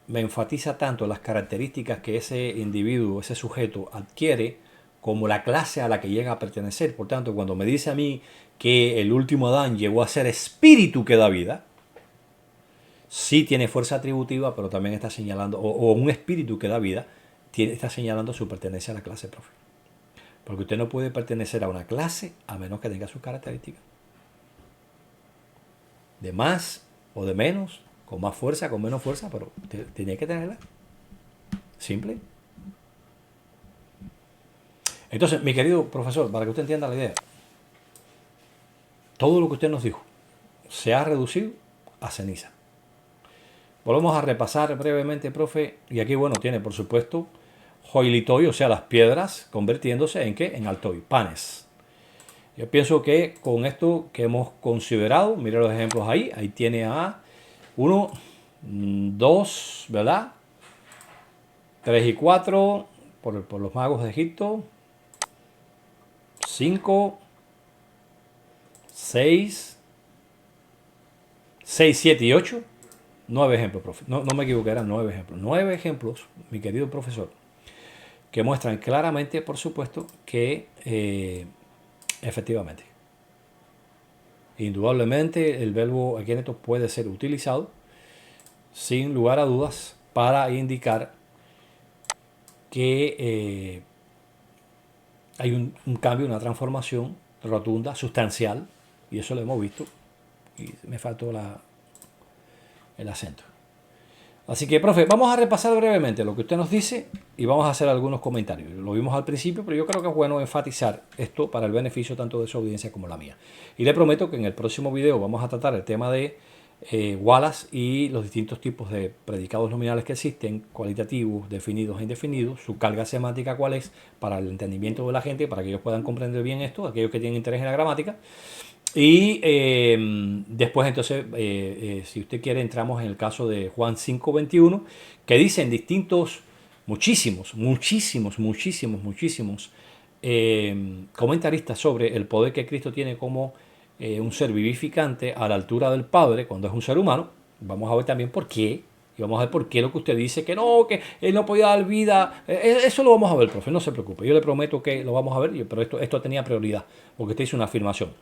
me enfatiza tanto las características que ese individuo, ese sujeto adquiere, como la clase a la que llega a pertenecer. Por tanto, cuando me dice a mí que el último Adán llegó a ser espíritu que da vida, sí tiene fuerza atributiva, pero también está señalando, o un espíritu que da vida, está señalando su pertenencia a la clase, profe. Porque usted no puede pertenecer a una clase a menos que tenga sus características. De más o de menos, con más fuerza, con menos fuerza, pero tiene que tenerla. Simple. Entonces, mi querido profesor, para que usted entienda la idea, todo lo que usted nos dijo se ha reducido a ceniza. Volvemos a repasar brevemente, profe, y aquí, bueno, tiene, por supuesto, joilitoi, o sea, las piedras convirtiéndose en ¿qué? En altoi, panes. Yo pienso que con esto que hemos considerado, mire los ejemplos ahí tiene a 1, 2, ¿verdad? 3 y 4, por los magos de Egipto, 5, 6, 7 y 8, 9 ejemplos, profe. No me equivoqué, eran 9 ejemplos. 9 ejemplos, mi querido profesor, que muestran claramente, por supuesto, que efectivamente, indudablemente, el verbo equeneto puede ser utilizado sin lugar a dudas para indicar que hay un cambio, una transformación rotunda, sustancial, y eso lo hemos visto. Y me faltó el acento. Así que, profe, vamos a repasar brevemente lo que usted nos dice y vamos a hacer algunos comentarios. Lo vimos al principio, pero yo creo que es bueno enfatizar esto para el beneficio tanto de su audiencia como la mía. Y le prometo que en el próximo video vamos a tratar el tema de Wallace y los distintos tipos de predicados nominales que existen, cualitativos, definidos e indefinidos, su carga semántica cuál es para el entendimiento de la gente, para que ellos puedan comprender bien esto, aquellos que tienen interés en la gramática. Y después entonces, si usted quiere, entramos en el caso de Juan 5:21, que dicen distintos, muchísimos comentaristas sobre el poder que Cristo tiene como un ser vivificante a la altura del Padre cuando es un ser humano. Vamos a ver también por qué. Y vamos a ver por qué lo que usted dice, que no, que él no podía dar vida. Eso lo vamos a ver, profe, no se preocupe. Yo le prometo que lo vamos a ver, pero esto tenía prioridad, porque usted hizo una afirmación.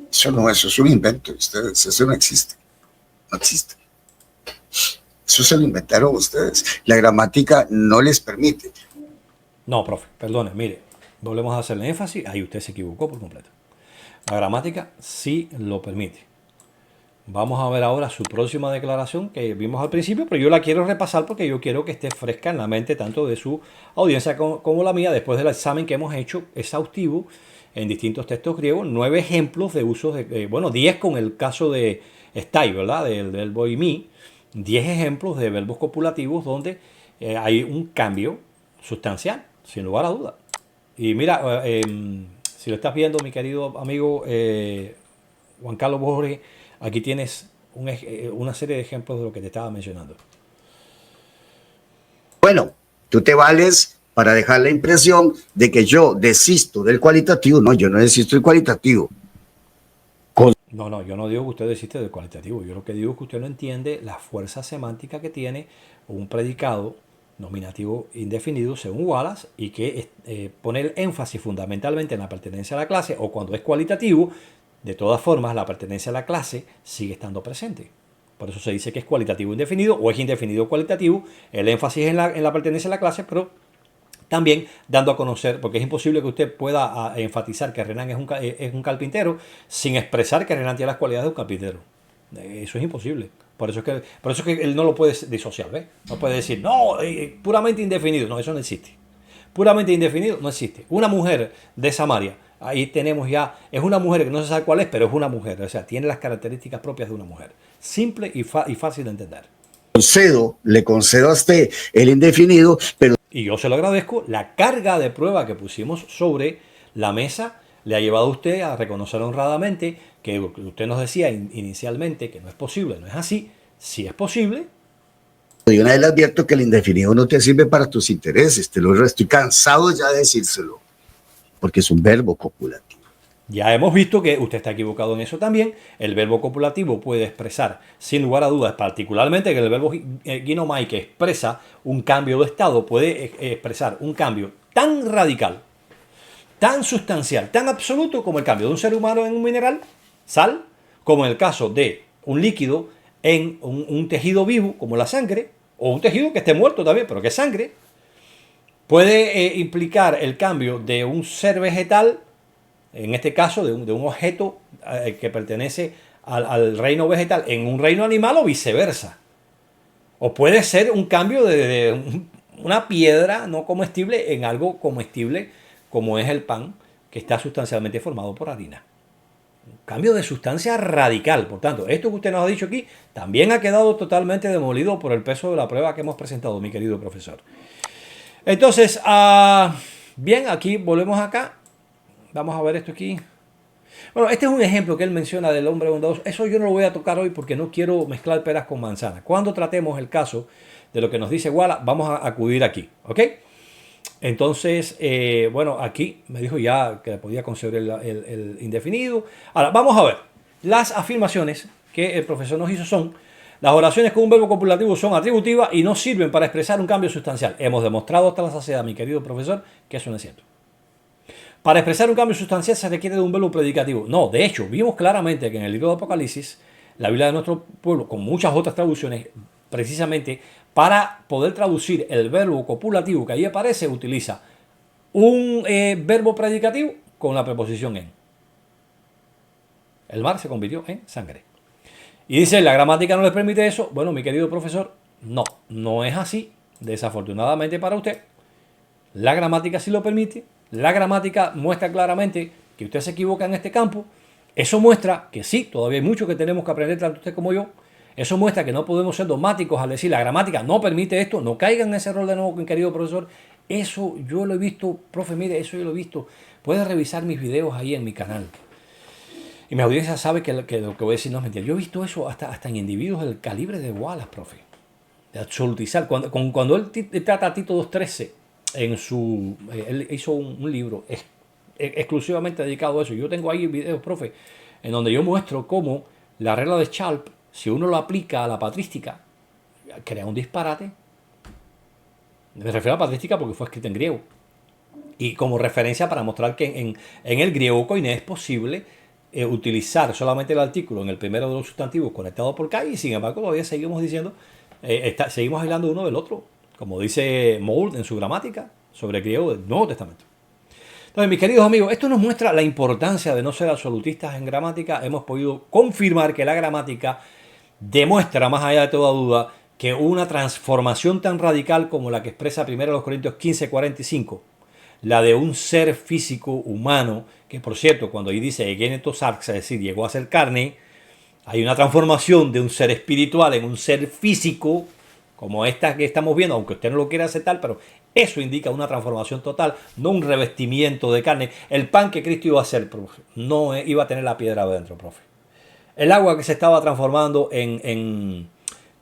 Eso es un invento de ustedes, eso no existe, no existe. Eso se lo inventaron ustedes. La gramática no les permite. No, profe, perdone, mire, volvemos a hacerle énfasis, ahí usted se equivocó por completo. La gramática sí lo permite. Vamos a ver ahora su próxima declaración que vimos al principio, pero yo la quiero repasar porque yo quiero que esté fresca en la mente tanto de su audiencia como la mía después del examen que hemos hecho exhaustivo en distintos textos griegos. 9 ejemplos de usos, 10 con el caso de estai, ¿verdad? Del verbo imi. 10 ejemplos de verbos copulativos donde hay un cambio sustancial, sin lugar a duda. Y mira, si lo estás viendo, mi querido amigo Juan Carlos Borges, aquí tienes una serie de ejemplos de lo que te estaba mencionando. Bueno, tú te vales para dejar la impresión de que yo desisto del cualitativo. No, yo no desisto del cualitativo. No, yo no digo que usted desiste del cualitativo. Yo lo que digo es que usted no entiende la fuerza semántica que tiene un predicado nominativo indefinido según Wallace y que pone el énfasis fundamentalmente en la pertenencia a la clase, o cuando es cualitativo, de todas formas la pertenencia a la clase sigue estando presente. Por eso se dice que es cualitativo indefinido o es indefinido cualitativo. El énfasis en la pertenencia a la clase, pero también dando a conocer, porque es imposible que usted pueda enfatizar que Renan es un carpintero sin expresar que Renan tiene las cualidades de un carpintero. Eso es imposible. Por eso es que él no lo puede disociar, ¿ves? No puede decir, no, puramente indefinido. No, eso no existe. Puramente indefinido no existe. Una mujer de Samaria, ahí tenemos ya, es una mujer que no se sabe cuál es, pero es una mujer. O sea, tiene las características propias de una mujer. Simple y fácil de entender. Le concedo a usted el indefinido, pero... Y yo se lo agradezco. La carga de prueba que pusimos sobre la mesa le ha llevado a usted a reconocer honradamente que usted nos decía inicialmente que no es posible, no es así. Si es posible. Y una vez le advierto que el indefinido no te sirve para tus intereses. Estoy cansado ya de decírselo, porque es un verbo copulativo. Ya hemos visto que usted está equivocado en eso también. El verbo copulativo puede expresar, sin lugar a dudas, particularmente que el verbo ginomai, que expresa un cambio de estado, puede expresar un cambio tan radical, tan sustancial, tan absoluto como el cambio de un ser humano en un mineral, sal, como en el caso de un líquido en un tejido vivo, como la sangre, o un tejido que esté muerto también, pero que es sangre. Puede implicar el cambio de un ser vegetal, en este caso de un objeto que pertenece al reino vegetal en un reino animal o viceversa. O puede ser un cambio de una piedra no comestible en algo comestible como es el pan, que está sustancialmente formado por harina. Un cambio de sustancia radical. Por tanto, esto que usted nos ha dicho aquí también ha quedado totalmente demolido por el peso de la prueba que hemos presentado, mi querido profesor. Entonces, bien, aquí volvemos acá. Vamos a ver esto aquí. Bueno, este es un ejemplo que él menciona del hombre bondadoso. Eso yo no lo voy a tocar hoy porque no quiero mezclar peras con manzanas. Cuando tratemos el caso de lo que nos dice Wallace, vamos a acudir aquí, ¿ok? Entonces, aquí me dijo ya que podía conceder el indefinido. Ahora, vamos a ver. Las afirmaciones que el profesor nos hizo son: las oraciones con un verbo copulativo son atributivas y no sirven para expresar un cambio sustancial. Hemos demostrado hasta la saciedad, mi querido profesor, que eso no es cierto. Para expresar un cambio sustancial se requiere de un verbo predicativo. No, de hecho, vimos claramente que en el libro de Apocalipsis, la Biblia de nuestro pueblo, con muchas otras traducciones, precisamente para poder traducir el verbo copulativo que ahí aparece, utiliza un verbo predicativo con la preposición en. El mar se convirtió en sangre. Y dice, la gramática no les permite eso. Bueno, mi querido profesor, no, no es así. Desafortunadamente para usted, la gramática sí lo permite. La gramática muestra claramente que usted se equivoca en este campo. Eso muestra que sí, todavía hay mucho que tenemos que aprender, tanto usted como yo. Eso muestra que no podemos ser dogmáticos al decir la gramática no permite esto. No caigan en ese error de nuevo, mi querido profesor. Eso yo lo he visto, profe, mire, eso yo lo he visto. Puede revisar mis videos ahí en mi canal. Y mi audiencia sabe que lo que voy a decir no es mentira. Yo he visto eso hasta en individuos del calibre de Wallace, profe. De absolutizar. Cuando él trata a Tito 2.13 en su... él hizo un libro exclusivamente dedicado a eso. Yo tengo ahí videos, profe, en donde yo muestro cómo la regla de Sharp, si uno lo aplica a la patrística, crea un disparate. Me refiero a la patrística porque fue escrita en griego. Y como referencia para mostrar que en el griego koiné es posible utilizar solamente el artículo en el primero de los sustantivos conectado por K, y sin embargo todavía seguimos diciendo, seguimos hablando uno del otro, como dice Mould en su gramática sobre el griego del Nuevo Testamento. Entonces, mis queridos amigos, esto nos muestra la importancia de no ser absolutistas en gramática. Hemos podido confirmar que la gramática demuestra, más allá de toda duda, que una transformación tan radical como la que expresa 1 Corintios 15:45, la de un ser físico humano, que por cierto, cuando ahí dice egenetos sarx, es decir, llegó a ser carne, hay una transformación de un ser espiritual en un ser físico, como esta que estamos viendo, aunque usted no lo quiera aceptar, pero eso indica una transformación total, no un revestimiento de carne. El pan que Cristo iba a hacer, profe, no iba a tener la piedra adentro, profe. El agua que se estaba transformando en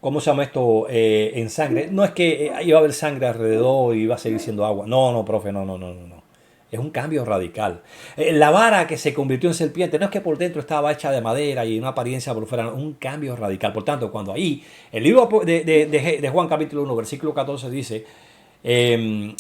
¿cómo se llama esto? En sangre. No es que iba a haber sangre alrededor y iba a seguir siendo agua. No, profe, no. Es un cambio radical. La vara que se convirtió en serpiente, no es que por dentro estaba hecha de madera y una apariencia por fuera, no, un cambio radical. Por tanto, cuando ahí, el libro de Juan capítulo 1, versículo 14 dice, si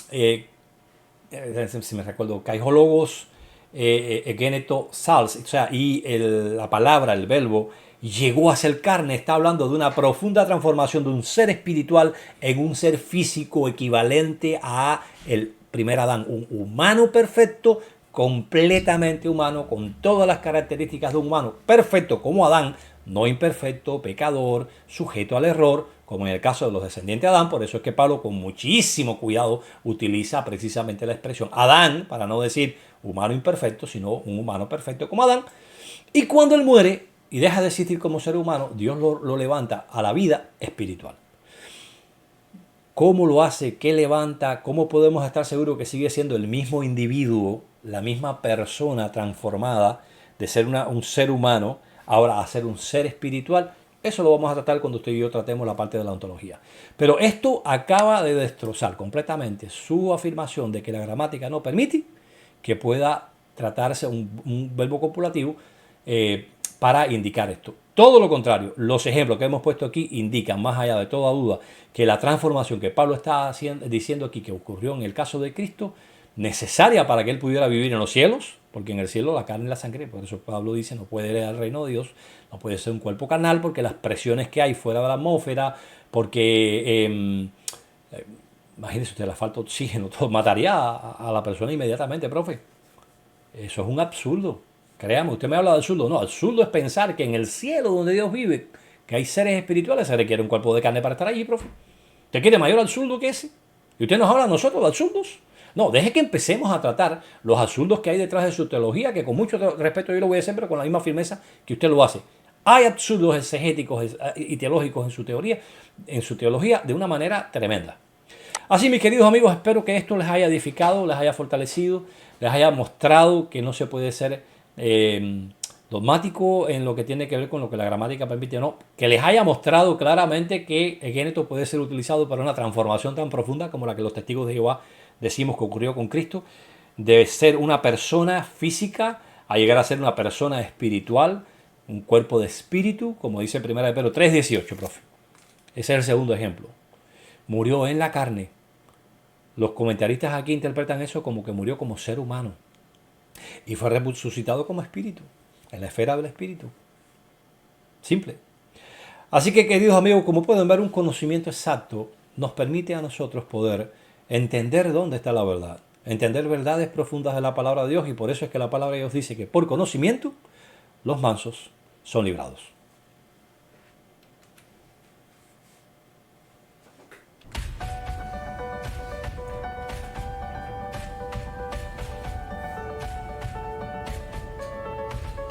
me recuerdo, Caijólogos, Egeneto Sals, o sea, y la palabra, el verbo, llegó a ser carne, está hablando de una profunda transformación de un ser espiritual en un ser físico equivalente a el primer Adán, un humano perfecto, completamente humano, con todas las características de un humano perfecto como Adán, no imperfecto, pecador, sujeto al error, como en el caso de los descendientes de Adán. Por eso es que Pablo con muchísimo cuidado utiliza precisamente la expresión Adán, para no decir humano imperfecto, sino un humano perfecto como Adán. Y cuando él muere y deja de existir como ser humano, Dios lo levanta a la vida espiritual. ¿Cómo lo hace? ¿Qué levanta? ¿Cómo podemos estar seguros que sigue siendo el mismo individuo, la misma persona transformada de ser un ser humano ahora a ser un ser espiritual? Eso lo vamos a tratar cuando usted y yo tratemos la parte de la ontología. Pero esto acaba de destrozar completamente su afirmación de que la gramática no permite que pueda tratarse un verbo copulativo para indicar esto. Todo lo contrario, los ejemplos que hemos puesto aquí indican, más allá de toda duda, que la transformación que Pablo está diciendo aquí que ocurrió en el caso de Cristo, necesaria para que él pudiera vivir en los cielos, porque en el cielo la carne y la sangre, por eso Pablo dice, no puede ir al reino de Dios, no puede ser un cuerpo carnal, porque las presiones que hay fuera de la atmósfera, porque, imagínese usted, la falta de oxígeno, todo mataría a la persona inmediatamente, profe. Eso es un absurdo. Créame, usted me habla de absurdo. No, absurdo es pensar que en el cielo donde Dios vive, que hay seres espirituales, se requiere un cuerpo de carne para estar allí, profe. ¿Usted quiere mayor absurdo que ese? ¿Y usted nos habla a nosotros de absurdos? No, deje que empecemos a tratar los absurdos que hay detrás de su teología, que con mucho respeto yo lo voy a hacer, pero con la misma firmeza que usted lo hace. Hay absurdos exegéticos y teológicos en su teología de una manera tremenda. Así, mis queridos amigos, espero que esto les haya edificado, les haya fortalecido, les haya mostrado que no se puede ser dogmático en lo que tiene que ver con lo que la gramática permite o no, que les haya mostrado claramente que el géneto puede ser utilizado para una transformación tan profunda como la que los testigos de Jehová decimos que ocurrió con Cristo, de ser una persona física a llegar a ser una persona espiritual, un cuerpo de espíritu, como dice 1 Pedro 3:18, profe. Ese es el segundo ejemplo. Murió en la carne. Los comentaristas aquí interpretan eso como que murió como ser humano y fue resucitado como espíritu, en la esfera del espíritu. Simple. Así que, queridos amigos, como pueden ver, un conocimiento exacto nos permite a nosotros poder entender dónde está la verdad, entender verdades profundas de la palabra de Dios, y por eso es que la palabra de Dios dice que por conocimiento los mansos son librados.